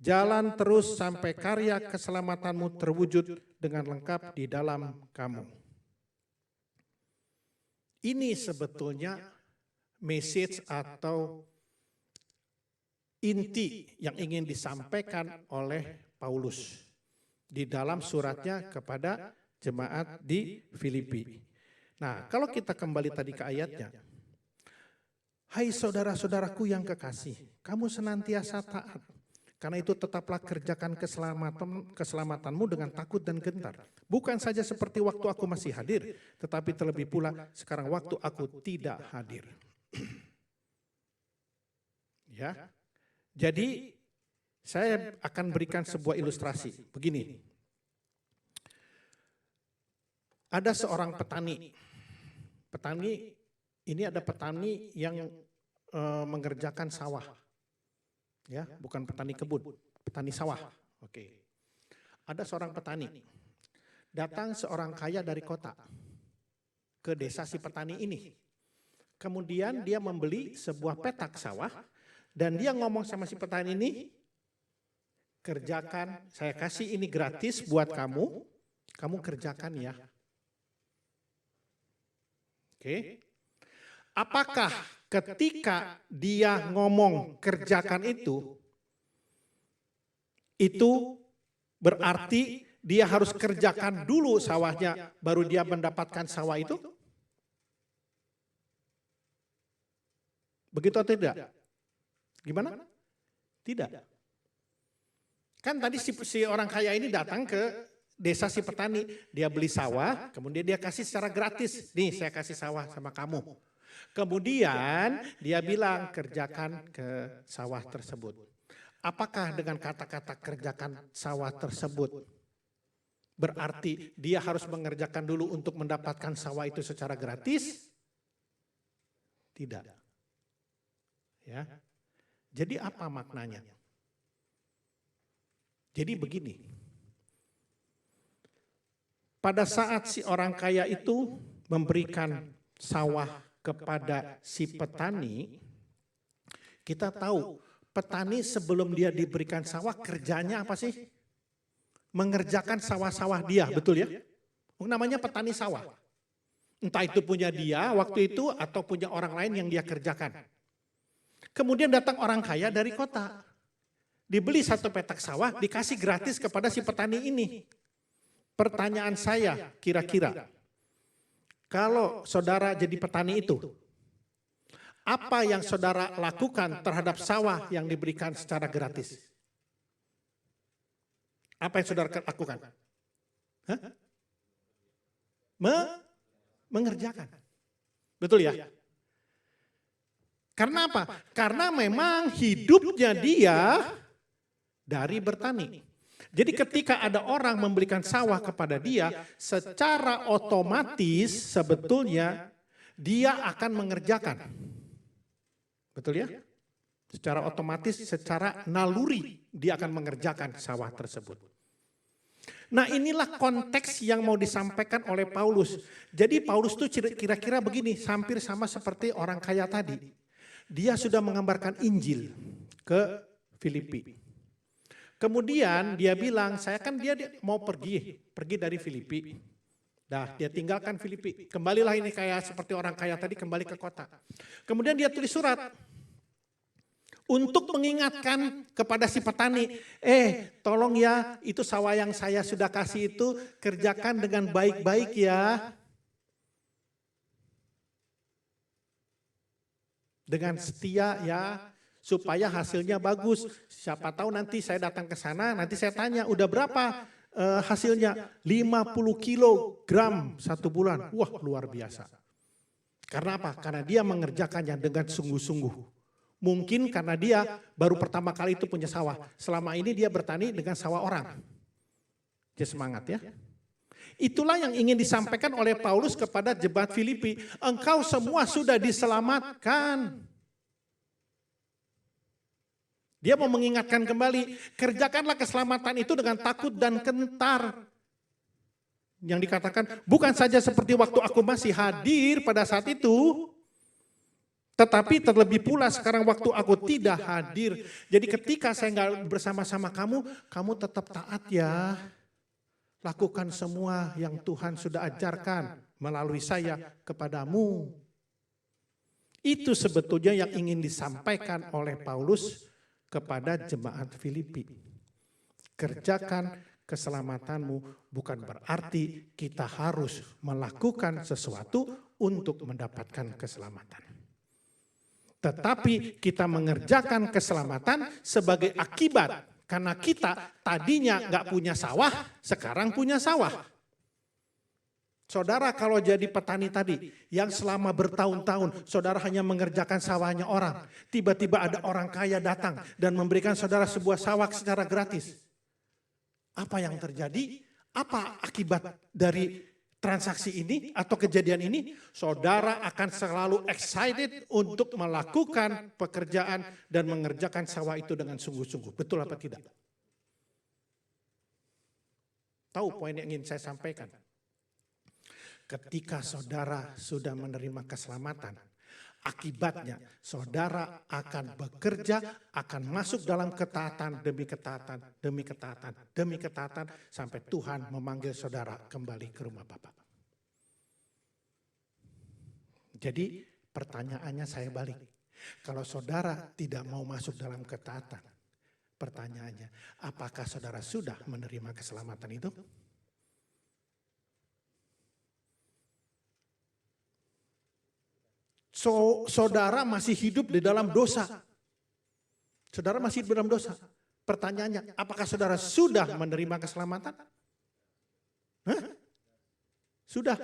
jalan terus sampai karya keselamatanmu terwujud dengan lengkap di dalam kamu. Ini sebetulnya message atau inti yang ingin disampaikan oleh Paulus di dalam suratnya kepada jemaat di Filipi. Nah, kalau kita kembali tadi ke ayatnya, Hai saudara-saudaraku yang kekasih, kamu senantiasa taat. Karena itu tetaplah kerjakan keselamatanmu dengan takut dan gentar. Bukan saja seperti waktu aku masih hadir, tetapi terlebih pula sekarang waktu aku tidak hadir. Ya, jadi saya akan berikan sebuah ilustrasi. Begini, ada seorang petani. Petani ini ada petani yang mengerjakan sawah. Ya, bukan petani kebun, petani sawah. Oke. Ada seorang petani. Datang seorang kaya dari kota ke desa si petani ini. Kemudian dia membeli sebuah petak sawah dan dia ngomong sama si petani ini, kerjakan, saya kasih ini gratis buat kamu, kamu kerjakan ya. Oke. Apakah ketika dia ngomong kerjakan itu berarti dia harus kerjakan dulu sawahnya baru dia mendapatkan sawah itu? Begitu atau tidak? Gimana? Tidak. Kan tadi si orang kaya ini datang ke desa si petani, dia beli sawah, kemudian dia kasih secara gratis. Nih saya kasih sawah sama kamu. Kemudian dia bilang kerjakan ke sawah tersebut. Apakah dengan kata-kata kerjakan sawah tersebut berarti dia harus mengerjakan dulu untuk mendapatkan sawah itu secara gratis? Tidak. Ya. Jadi apa maknanya? Jadi begini. Pada saat si orang kaya itu memberikan sawah kepada si petani, kita tahu petani sebelum dia diberikan sawah kerjanya apa sih? Mengerjakan sawah-sawah dia, betul ya? Namanya petani sawah. Entah itu punya dia waktu itu atau punya orang lain yang dia kerjakan. Kemudian datang orang kaya dari kota. Dibeli satu petak sawah, dikasih gratis kepada si petani ini. Pertanyaan saya kira-kira, kalau saudara jadi petani itu, apa yang saudara lakukan terhadap sawah yang diberikan secara gratis? Apa yang saudara lakukan? Hah? Mengerjakan. Betul ya? Karena apa? Karena memang hidupnya dia dari bertani. Jadi ketika ada orang memberikan sawah kepada dia, secara otomatis sebetulnya dia akan mengerjakan. Betul ya? Secara otomatis, secara naluri dia akan mengerjakan sawah tersebut. Nah inilah konteks yang mau disampaikan oleh Paulus. Jadi Paulus tuh kira-kira begini, hampir sama seperti orang kaya tadi. Dia sudah mengabarkan Injil ke Filipi. Kemudian dia bilang, saya kan dia mau pergi dari Filipi. Dah, dia tinggalkan Filipi. Kembalilah ini kayak seperti orang kaya tadi kembali ke kota. Kemudian dia tulis surat untuk mengingatkan kepada si petani, tolong ya, itu sawah yang saya sudah kasih itu kerjakan dengan baik-baik ya. Dengan setia ya. Supaya hasilnya bagus. Siapa tahu nanti saya datang ke sana, nanti saya tanya, udah berapa hasilnya? 50 kilogram 1 bulan. Wah luar biasa. Karena apa? Karena dia mengerjakannya dengan sungguh-sungguh. Mungkin karena dia baru pertama kali itu punya sawah. Selama ini dia bertani dengan sawah orang. Dia semangat ya. Itulah yang ingin disampaikan oleh Paulus kepada jemaat Filipi. Engkau semua sudah diselamatkan. Dia mau mengingatkan kembali, kerjakanlah keselamatan itu dengan takut dan gentar. Yang dikatakan, bukan saja seperti waktu aku masih hadir pada saat itu, tetapi terlebih pula sekarang waktu aku tidak hadir. Jadi ketika saya nggak bersama-sama kamu, kamu tetap taat ya. Lakukan semua yang Tuhan sudah ajarkan melalui saya kepadamu. Itu sebetulnya yang ingin disampaikan oleh Paulus kepada jemaat Filipi. Kerjakan keselamatanmu bukan berarti kita harus melakukan sesuatu untuk mendapatkan keselamatan. Tetapi kita mengerjakan keselamatan sebagai akibat. Karena kita tadinya nggak punya sawah, sekarang punya sawah. Saudara kalau jadi petani tadi, yang selama bertahun-tahun saudara hanya mengerjakan sawahnya orang. Tiba-tiba ada orang kaya datang dan memberikan saudara sebuah sawah secara gratis. Apa yang terjadi? Apa akibat dari transaksi ini atau kejadian ini? Saudara akan selalu excited untuk melakukan pekerjaan dan mengerjakan sawah itu dengan sungguh-sungguh. Betul apa tidak? Tahu poin yang ingin saya sampaikan? Ketika saudara sudah menerima keselamatan, akibatnya saudara akan bekerja, akan masuk dalam ketaatan demi ketaatan, demi ketaatan, demi ketaatan, sampai Tuhan memanggil saudara kembali ke rumah Bapa. Jadi pertanyaannya saya balik. Kalau saudara tidak mau masuk dalam ketaatan, pertanyaannya, apakah saudara sudah menerima keselamatan itu? Saudara masih hidup di dalam dosa. Saudara masih hidup dalam dosa. Pertanyaannya, apakah saudara sudah menerima keselamatan? Hah? Sudah?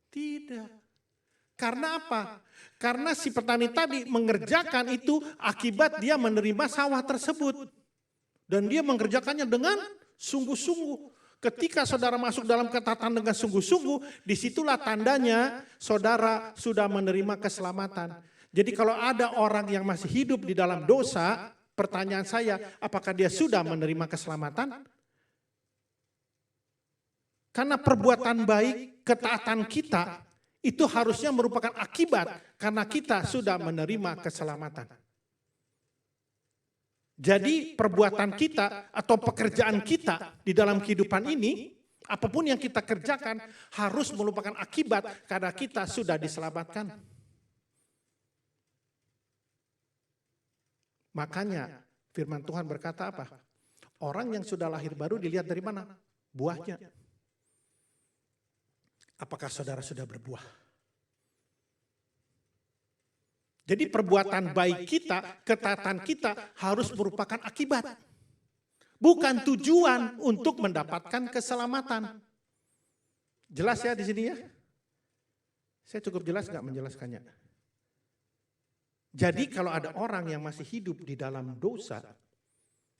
Tidak. Karena apa? Karena si petani tadi mengerjakan itu akibat dia menerima sawah tersebut. Dan dia mengerjakannya dengan sungguh-sungguh. Ketika saudara masuk dalam ketaatan dengan sungguh-sungguh, disitulah tandanya saudara sudah menerima keselamatan. Jadi kalau ada orang yang masih hidup di dalam dosa, pertanyaan saya, apakah dia sudah menerima keselamatan? Karena perbuatan baik, ketaatan kita, itu harusnya merupakan akibat karena kita sudah menerima keselamatan. Jadi perbuatan kita atau pekerjaan kita di dalam kehidupan ini, apapun yang kita kerjakan harus merupakan akibat karena kita sudah diselamatkan. Makanya firman Tuhan berkata apa? Orang yang sudah lahir baru dilihat dari mana? Buahnya. Apakah saudara sudah berbuah? Jadi perbuatan baik kita, ketaatan kita harus merupakan akibat. Bukan tujuan untuk mendapatkan keselamatan. Jelas ya di sini ya? Saya cukup jelas nggak menjelaskannya? Jadi kalau ada orang yang masih hidup di dalam dosa,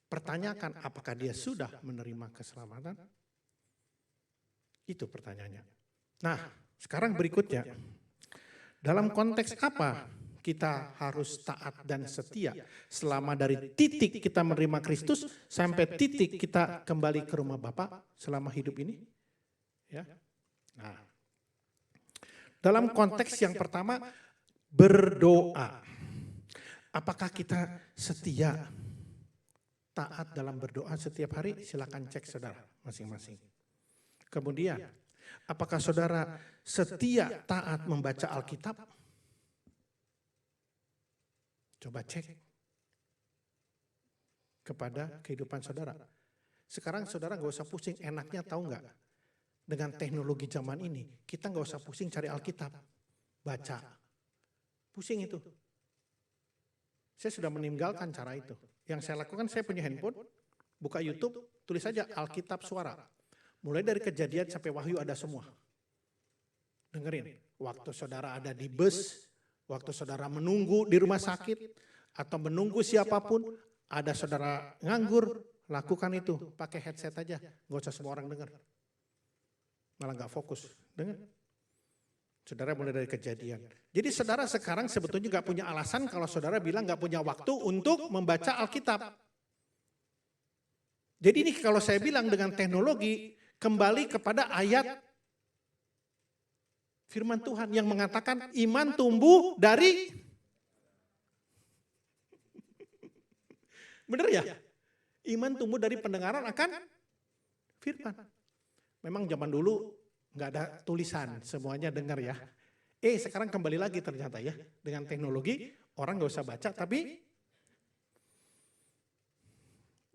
pertanyakan apakah dia sudah menerima keselamatan? Itu pertanyaannya. Nah, sekarang berikutnya. Dalam konteks apa kita harus taat dan setia selama dari titik kita menerima Kristus sampai titik kita kembali ke rumah Bapa selama hidup ini? Ya. Nah, dalam konteks yang pertama berdoa. Apakah kita setia taat dalam berdoa setiap hari? Silakan cek saudara masing-masing. Kemudian, apakah saudara setia taat membaca Alkitab? Coba cek kepada kehidupan saudara. Sekarang saudara gak usah pusing, enaknya tahu nggak? Dengan teknologi zaman ini, kita gak usah pusing cari Alkitab, baca. Pusing itu. Saya sudah meninggalkan cara itu. Yang saya lakukan, saya punya handphone, buka YouTube, tulis saja Alkitab suara. Mulai dari Kejadian sampai Wahyu ada semua. Dengerin, waktu saudara ada di bus, waktu saudara menunggu di rumah sakit, atau menunggu siapapun, ada saudara nganggur, lakukan itu, pakai headset aja, gak usah semua orang dengar. Malah gak fokus, dengar. Saudara mulai dari Kejadian. Jadi saudara sekarang sebetulnya gak punya alasan kalau saudara bilang gak punya waktu untuk membaca Alkitab. Jadi ini kalau saya bilang dengan teknologi, kembali kepada ayat firman Tuhan yang mengatakan iman tumbuh dari, benar ya? Iman tumbuh dari pendengaran akan firman. Memang zaman dulu nggak ada tulisan, semuanya dengar ya. Sekarang kembali lagi ternyata ya, dengan teknologi orang nggak usah baca, tapi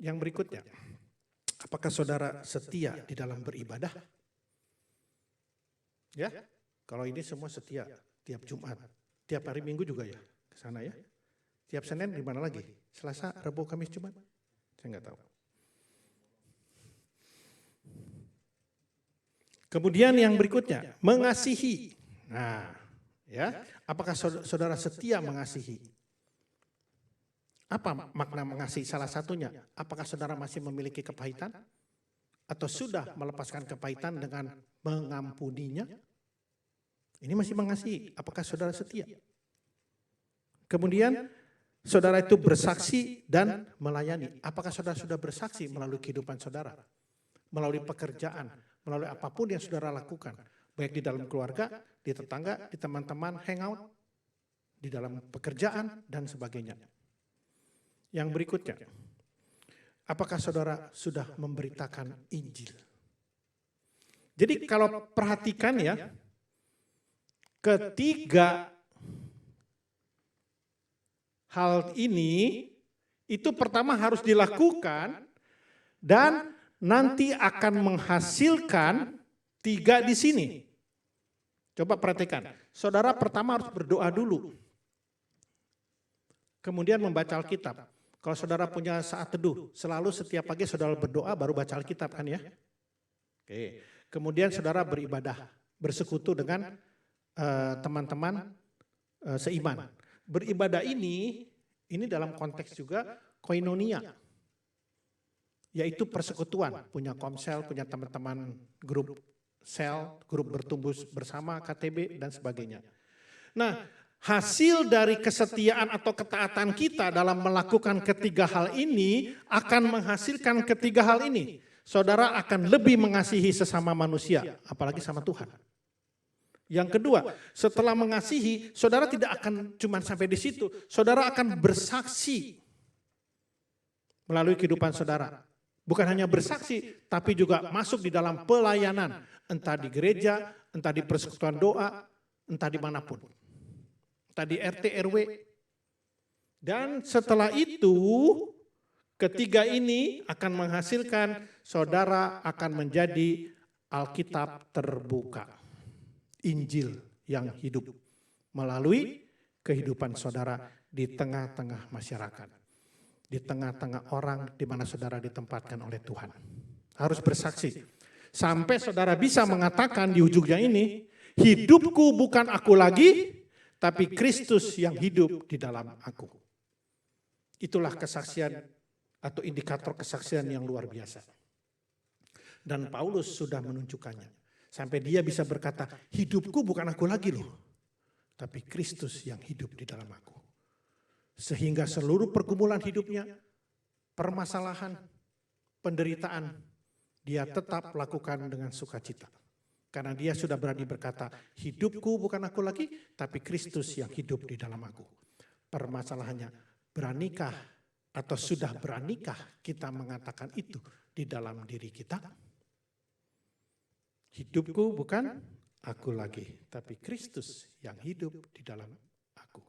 yang berikutnya, apakah saudara setia di dalam beribadah? Ya. Kalau ini semua setia tiap Jumat. Tiap hari Minggu juga ya ke sana ya? Tiap Senin di mana lagi? Selasa, Rabu, Kamis, Jumat? Saya nggak tahu. Kemudian yang berikutnya, mengasihi. Nah, ya, apakah saudara setia mengasihi? Apa makna mengasihi? Salah satunya, apakah saudara masih memiliki kepahitan? Atau sudah melepaskan kepahitan dengan mengampuninya? Ini masih mengasihi. Apakah saudara setia? Kemudian, saudara itu bersaksi dan melayani. Apakah saudara sudah bersaksi melalui kehidupan saudara? Melalui pekerjaan, melalui apapun yang saudara lakukan. Baik di dalam keluarga, di tetangga, di teman-teman, hangout, di dalam pekerjaan, dan sebagainya. Yang berikutnya, apakah saudara sudah memberitakan Injil? Jadi kalau perhatikan ya, ketiga hal ini, itu pertama harus dilakukan dan nanti akan menghasilkan 3 di sini. Coba perhatikan, saudara pertama harus berdoa dulu. Kemudian membaca Alkitab. Kalau saudara punya saat teduh, selalu setiap pagi saudara berdoa baru baca Alkitab kan ya? Oke. Kemudian saudara beribadah, bersekutu dengan teman-teman seiman. Beribadah ini dalam konteks juga koinonia, yaitu persekutuan, punya komsel, punya teman-teman grup sel, grup bertumbuh bersama, KTB, dan sebagainya. Nah, hasil dari kesetiaan atau ketaatan kita dalam melakukan ketiga hal ini akan menghasilkan ketiga hal ini. Saudara akan lebih mengasihi sesama manusia, apalagi sama Tuhan. Yang kedua, setelah mengasihi, saudara tidak akan cuma sampai di situ. Saudara akan bersaksi melalui kehidupan saudara. Bukan hanya bersaksi, tapi juga masuk di dalam pelayanan. Entah di gereja, entah di persekutuan doa, entah dimanapun. Entah di RT, RW. Dan setelah itu, ketiga ini akan menghasilkan saudara akan menjadi Alkitab terbuka. Injil yang hidup melalui kehidupan saudara di tengah-tengah masyarakat. Di tengah-tengah orang di mana saudara ditempatkan oleh Tuhan. Harus bersaksi. Sampai saudara bisa mengatakan di ujungnya ini, hidupku bukan aku lagi, tapi Kristus yang hidup di dalam aku. Itulah kesaksian atau indikator kesaksian yang luar biasa. Dan Paulus sudah menunjukkannya. Sampai dia bisa berkata, hidupku bukan aku lagi loh, tapi Kristus yang hidup di dalam aku. Sehingga seluruh pergumulan hidupnya, permasalahan, penderitaan, dia tetap lakukan dengan sukacita. Karena dia sudah berani berkata, hidupku bukan aku lagi, tapi Kristus yang hidup di dalam aku. Permasalahannya, beranikah atau sudah beranikah kita mengatakan itu di dalam diri kita? Hidupku bukan aku lagi, tapi Kristus yang hidup di dalam aku.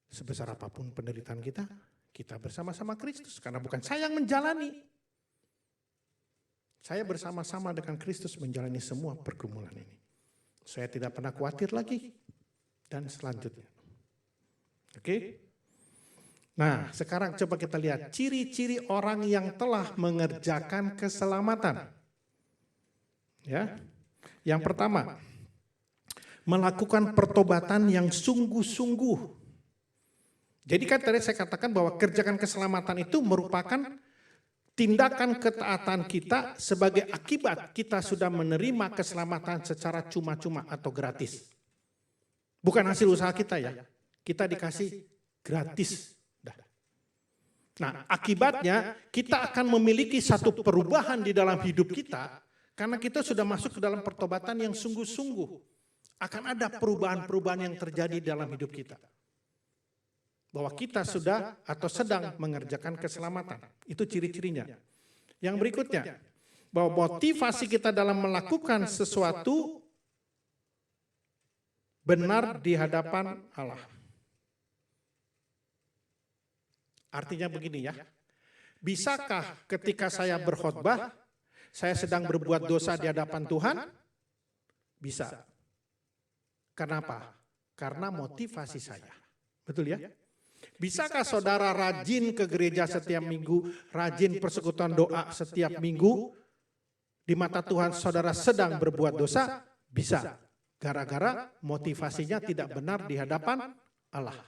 Sebesar apapun penderitaan kita, kita bersama-sama Kristus. Karena bukan saya yang menjalani. Saya bersama-sama dengan Kristus menjalani semua pergumulan ini. Saya tidak pernah khawatir lagi. Dan selanjutnya. Oke? Nah, sekarang coba kita lihat ciri-ciri orang yang telah mengerjakan keselamatan. Ya. Yang pertama, melakukan pertobatan yang sungguh-sungguh. Jadi kan tadi saya katakan bahwa kerjakan keselamatan itu merupakan tindakan ketaatan kita sebagai akibat kita sudah menerima keselamatan secara cuma-cuma atau gratis. Bukan hasil usaha kita ya, kita dikasih gratis. Nah, akibatnya kita akan memiliki satu perubahan di dalam hidup kita karena kita sudah masuk ke dalam pertobatan yang sungguh-sungguh. Akan ada perubahan-perubahan yang terjadi dalam hidup kita. Bahwa kita sudah atau sedang mengerjakan keselamatan. Itu ciri-cirinya. Yang berikutnya, bahwa motivasi kita dalam melakukan sesuatu benar di hadapan Allah. Artinya begini ya, bisakah ketika saya berkhotbah, saya sedang berbuat dosa di hadapan Tuhan? Bisa. Kenapa? karena motivasi saya. Betul ya? Bisakah saudara rajin ke gereja setiap minggu, rajin persekutuan doa setiap minggu, di mata Tuhan saudara sedang berbuat dosa? Bisa. Gara-gara motivasinya tidak benar di hadapan Allah.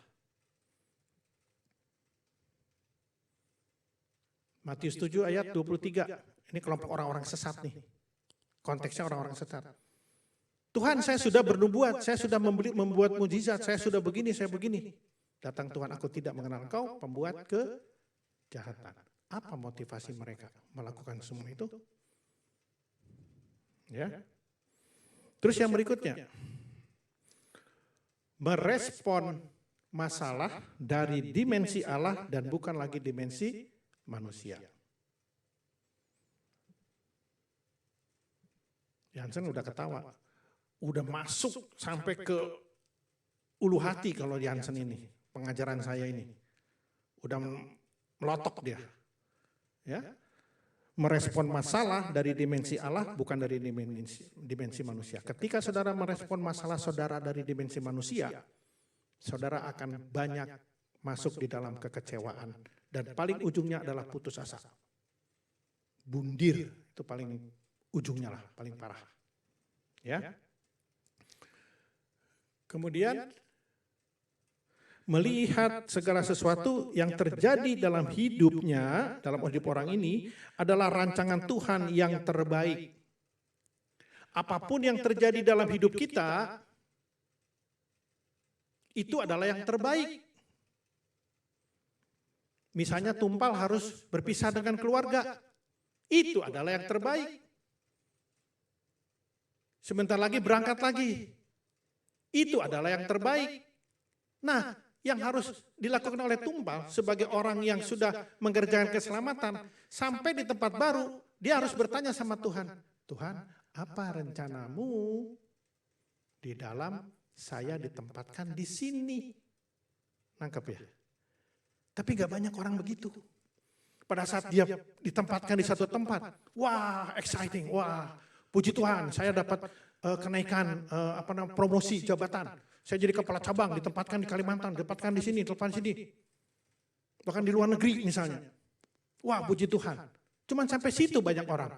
Matius 7 ayat 23. Ini kelompok orang-orang sesat nih. Konteksnya orang-orang sesat. Tuhan, saya sudah bernubuat, saya sudah membuat mujizat, saya sudah begini, saya begini. Datang Tuhan, aku tidak mengenal engkau, pembuat kejahatan. Apa motivasi mereka melakukan semua itu? Ya. Terus yang berikutnya, merespon masalah dari dimensi Allah dan bukan lagi dimensi manusia. Jansen udah ketawa, udah masuk sampai ke ulu hati kalau Jansen ini, pengajaran saya ini. Udah melotok dia. Ya. Merespon masalah dari dimensi Allah bukan dari dimensi manusia. Ketika saudara merespon masalah saudara dari dimensi manusia, saudara akan banyak masuk di dalam kekecewaan. Dan paling ujungnya adalah putus asa. Bundir, itu paling ujungnya lah, paling parah. Ya. Kemudian melihat segala sesuatu yang terjadi dalam hidupnya, dalam hidup orang ini adalah rancangan Tuhan yang terbaik. Apapun yang terjadi dalam hidup kita, itu adalah yang terbaik. Misalnya Tumpal harus berpisah dengan keluarga, itu adalah yang terbaik. Sebentar lagi berangkat lagi, itu adalah yang terbaik. Nah, yang harus dilakukan oleh Tumpal sebagai orang yang sudah mengerjakan keselamatan, sampai di tempat baru, dia harus bertanya sama Tuhan, Tuhan, apa rencanamu di dalam saya ditempatkan di sini? Nangkep ya? Tapi gak banyak orang begitu. Pada saat dia ditempatkan di satu tempat, wah exciting, wah puji Tuhan, saya dapat kenaikan promosi jabatan. Saya jadi kepala cabang, ditempatkan di Kalimantan, ditempatkan di sini, ditempatkan di sini. Bahkan di luar negeri misalnya. Wah, puji Tuhan. Cuman sampai situ banyak orang.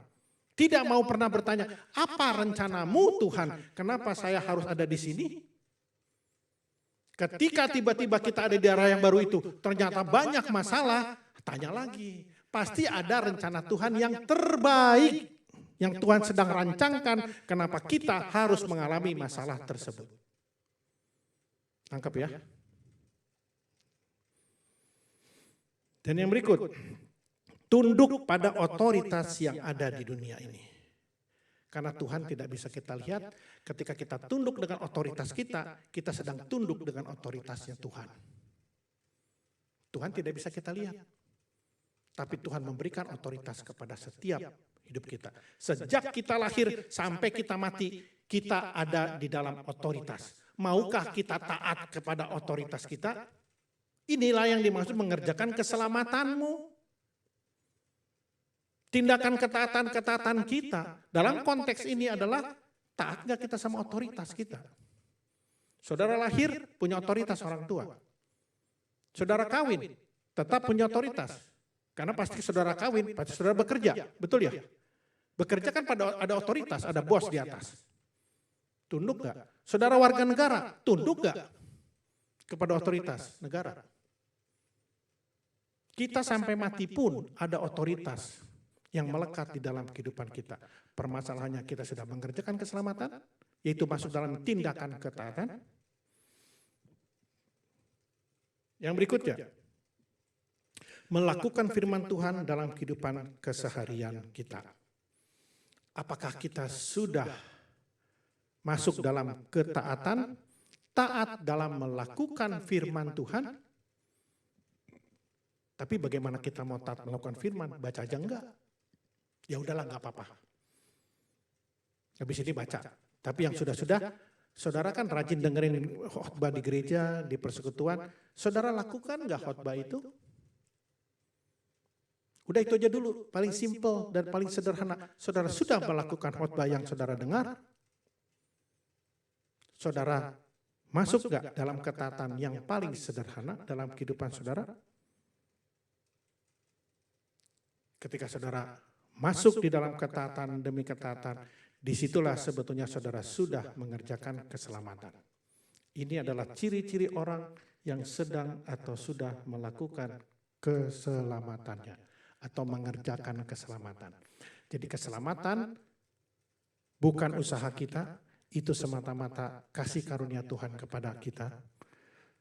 Tidak mau pernah bertanya, apa rencanamu Tuhan? Kenapa saya harus ada di sini? Ketika tiba-tiba kita ada di daerah yang baru itu, ternyata banyak masalah, tanya lagi. Pasti ada rencana Tuhan yang terbaik. Yang Tuhan sedang rancangkan, kenapa kita harus mengalami masalah tersebut. Tangkap ya. Dan yang berikut, tunduk pada otoritas yang ada di dunia ini. Karena Tuhan tidak bisa kita lihat, ketika kita tunduk dengan otoritas kita, kita sedang tunduk dengan otoritasnya Tuhan. Tuhan tidak bisa kita lihat. Tapi Tuhan memberikan otoritas kepada setiap hidup kita. Sejak kita lahir sampai kita mati, kita ada di dalam otoritas. Maukah kita taat kepada otoritas kita? Inilah yang dimaksud mengerjakan keselamatanmu. Tindakan ketaatan-ketaatan kita dalam konteks ini adalah taat gak kita sama otoritas kita. Saudara lahir punya otoritas orang tua. Saudara kawin tetap punya otoritas. Karena pasti saudara kawin, pasti saudara bekerja. Betul ya? Bekerja kan ada otoritas, ada bos di atas. Tunduk gak? Saudara warga negara, tunduk gak kepada otoritas negara? Kita sampai mati pun ada otoritas yang melekat di dalam kehidupan kita. Permasalahannya kita sudah mengerjakan keselamatan, yaitu masuk dalam tindakan ketaatan. Yang berikutnya, melakukan firman Tuhan dalam kehidupan keseharian kita. Apakah kita sudah masuk dalam ketaatan, taat dalam melakukan firman Tuhan? Tapi bagaimana kita mau taat melakukan firman? Baca aja enggak? Ya udahlah enggak apa-apa. Habis ini baca. Tapi yang sudah-sudah, saudara kan rajin dengerin khotbah di gereja, di persekutuan. Saudara lakukan enggak khotbah itu? Udah itu aja dulu, paling simple dan paling sederhana. Saudara sudah melakukan khotbah yang saudara dengar? Saudara Masuk gak dalam ketaatan yang paling sederhana dalam kehidupan saudara? Ketika saudara masuk di dalam ketaatan demi ketaatan, disitulah sebetulnya saudara sudah mengerjakan keselamatan. Ini adalah ciri-ciri orang yang sedang atau sudah melakukan keselamatannya atau mengerjakan keselamatan. Jadi keselamatan bukan usaha kita, itu semata-mata kasih karunia Tuhan kepada kita.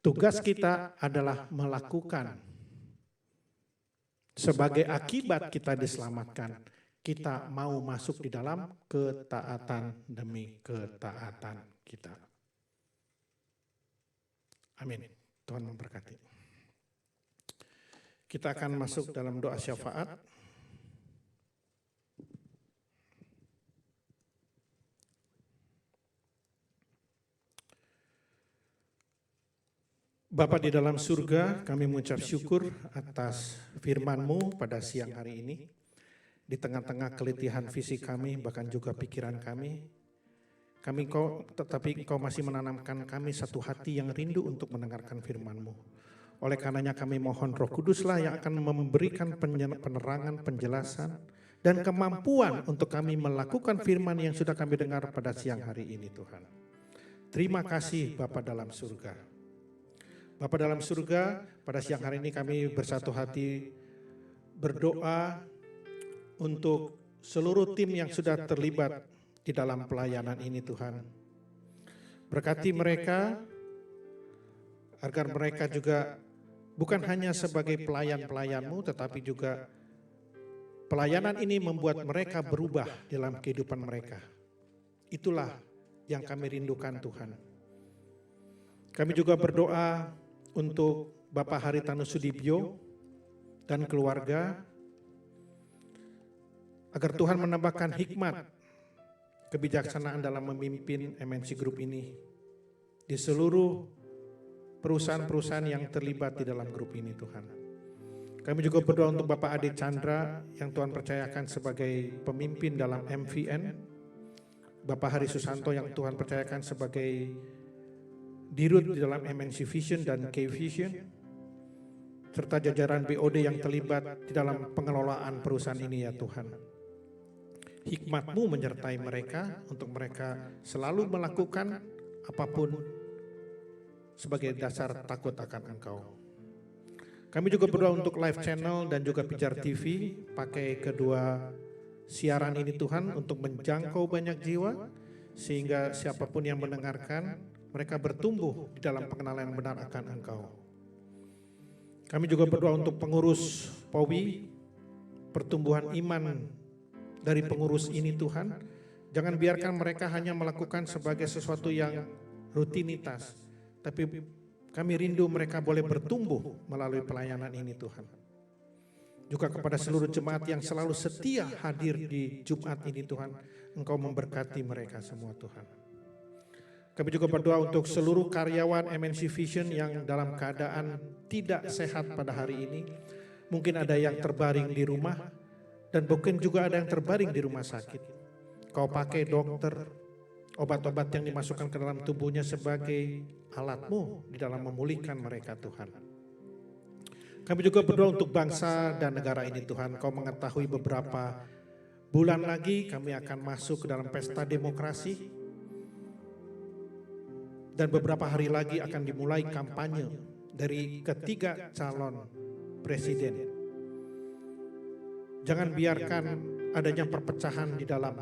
Tugas kita adalah melakukan. Sebagai akibat kita diselamatkan, kita mau masuk di dalam ketaatan demi ketaatan kita. Amin. Tuhan memberkati. Kita akan masuk dalam doa syafaat. Bapa di dalam surga, kami mengucap syukur atas firman-Mu pada siang hari ini. Di tengah-tengah keletihan fisik kami, bahkan juga pikiran kami, tetapi Engkau masih menanamkan kami satu hati yang rindu untuk mendengarkan firman-Mu. Oleh karenanya kami mohon Roh Kuduslah yang akan memberikan penerangan, penjelasan, dan kemampuan untuk kami melakukan firman yang sudah kami dengar pada siang hari ini Tuhan. Terima kasih Bapa dalam surga. Bapa dalam surga, pada siang hari ini kami bersatu hati berdoa untuk seluruh tim yang sudah terlibat di dalam pelayanan ini Tuhan. Berkati mereka agar mereka juga bukan hanya sebagai pelayan-pelayan-Mu, tetapi juga pelayanan ini membuat mereka berubah dalam kehidupan mereka. Itulah yang kami rindukan Tuhan. Kami juga berdoa untuk Bapak Haritanu Sudibyo dan keluarga, agar Tuhan menambahkan hikmat, kebijaksanaan dalam memimpin MNC Group ini di seluruh perusahaan-perusahaan yang terlibat di dalam grup ini Tuhan. Kami juga berdoa untuk Bapak Ade Chandra yang Tuhan percayakan sebagai pemimpin dalam MVN, Bapak Hari Susanto yang Tuhan percayakan sebagai dirut di dalam MNC Vision dan K-Vision, serta jajaran BOD yang terlibat di dalam pengelolaan perusahaan ini ya Tuhan. Hikmat-Mu menyertai mereka untuk mereka selalu melakukan apapun sebagai dasar takut akan Engkau. Kami juga berdoa untuk live channel dan juga Pijar TV, pakai kedua siaran ini Tuhan untuk menjangkau banyak jiwa, sehingga siapapun yang mendengarkan, mereka bertumbuh di dalam pengenalan yang benar akan Engkau. Kami juga berdoa untuk pengurus POWI, pertumbuhan iman dari pengurus ini Tuhan. Jangan biarkan mereka hanya melakukan sebagai sesuatu yang rutinitas, tapi kami rindu mereka boleh bertumbuh melalui pelayanan ini Tuhan. Juga kepada seluruh jemaat yang selalu setia hadir di Jumat ini Tuhan, Engkau memberkati mereka semua Tuhan. Kami juga berdoa untuk seluruh karyawan MNC Vision yang dalam keadaan tidak sehat pada hari ini. Mungkin ada yang terbaring di rumah dan mungkin juga ada yang terbaring di rumah sakit. Kau pakai dokter, obat-obat yang dimasukkan ke dalam tubuhnya sebagai alat-Mu di dalam memulihkan mereka Tuhan. Kami juga berdoa untuk bangsa dan negara ini Tuhan. Kau mengetahui beberapa bulan lagi kami akan masuk ke dalam pesta demokrasi. Dan beberapa hari lagi akan dimulai kampanye dari ketiga calon presiden. Jangan biarkan adanya perpecahan di dalam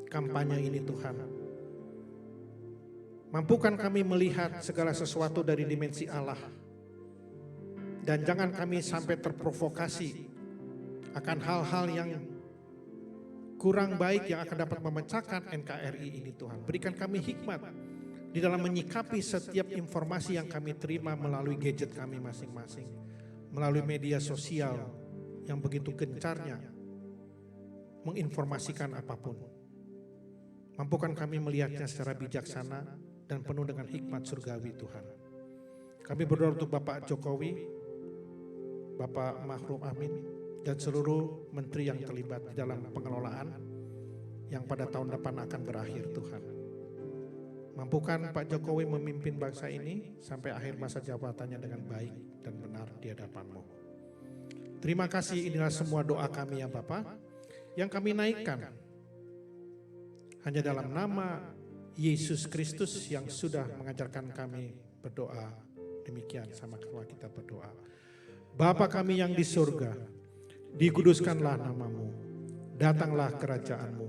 kampanye ini Tuhan. Mampukan kami melihat segala sesuatu dari dimensi Allah. Dan jangan kami sampai terprovokasi akan hal-hal yang kurang baik yang akan dapat memecahkan NKRI ini Tuhan. Berikan kami hikmat di dalam menyikapi setiap informasi yang kami terima melalui gadget kami masing-masing, melalui media sosial yang begitu gencarnya menginformasikan apapun. Mampukan kami melihatnya secara bijaksana dan penuh dengan hikmat surgawi Tuhan. Kami berdoa untuk Bapak Jokowi, Bapak Ma'ruf Amin, dan seluruh menteri yang terlibat di dalam pengelolaan yang pada tahun depan akan berakhir Tuhan. Mampukan Pak Jokowi memimpin bangsa ini sampai akhir masa jabatannya dengan baik dan benar di hadapan-Mu. Terima kasih, inilah semua doa kami ya Bapa, yang kami naikkan hanya dalam nama Yesus Kristus yang sudah mengajarkan kami berdoa. Demikian sama-sama kita berdoa. Bapa kami yang di surga, dikuduskanlah namamu, datanglah kerajaan-Mu,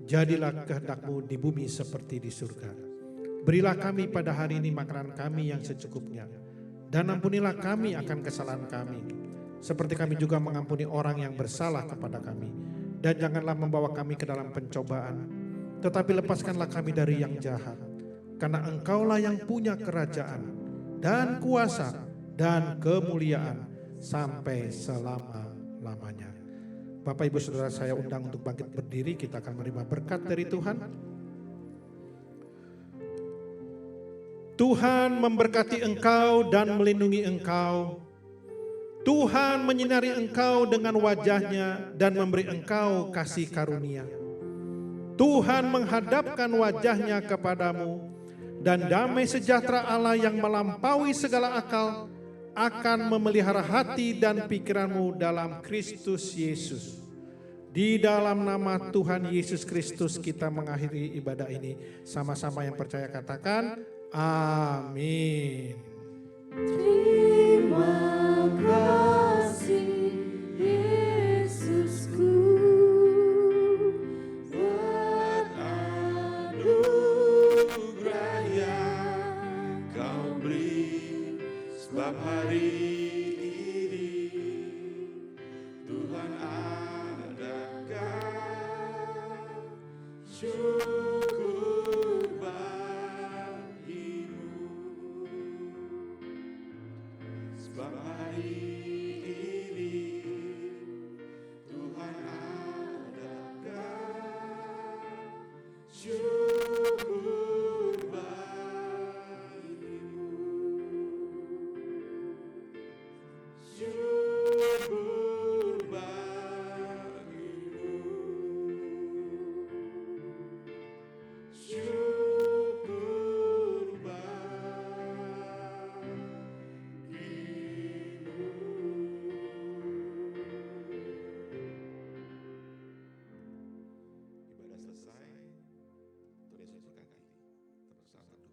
jadilah kehendak-Mu di bumi seperti di surga. Berilah kami pada hari ini makanan kami yang secukupnya, dan ampunilah kami akan kesalahan kami, seperti kami juga mengampuni orang yang bersalah kepada kami. Dan janganlah membawa kami ke dalam pencobaan, tetapi lepaskanlah kami dari yang jahat. Karena Engkaulah yang punya kerajaan dan kuasa dan kemuliaan sampai selama-lamanya. Bapak Ibu Saudara saya undang untuk bangkit berdiri, kita akan menerima berkat dari Tuhan. Tuhan memberkati engkau dan melindungi engkau. Tuhan menyinari engkau dengan wajah-Nya dan memberi engkau kasih karunia. Tuhan menghadapkan wajah-Nya kepadamu, dan damai sejahtera Allah yang melampaui segala akal akan memelihara hati dan pikiranmu dalam Kristus Yesus. Di dalam nama Tuhan Yesus Kristus kita mengakhiri ibadah ini. Sama-sama yang percaya katakan, amin. Terima kasih Yesusku buat anugerah yang Kau beri, sebab hari ini Tuhan adakan syukur bagimu. Sebab hari ini Tuhan adakan syukur bagimu. Syukur bagimu. Syukur bagimu. Ibadah selesai. Tuhan Yesus memberkati. Kita bersama.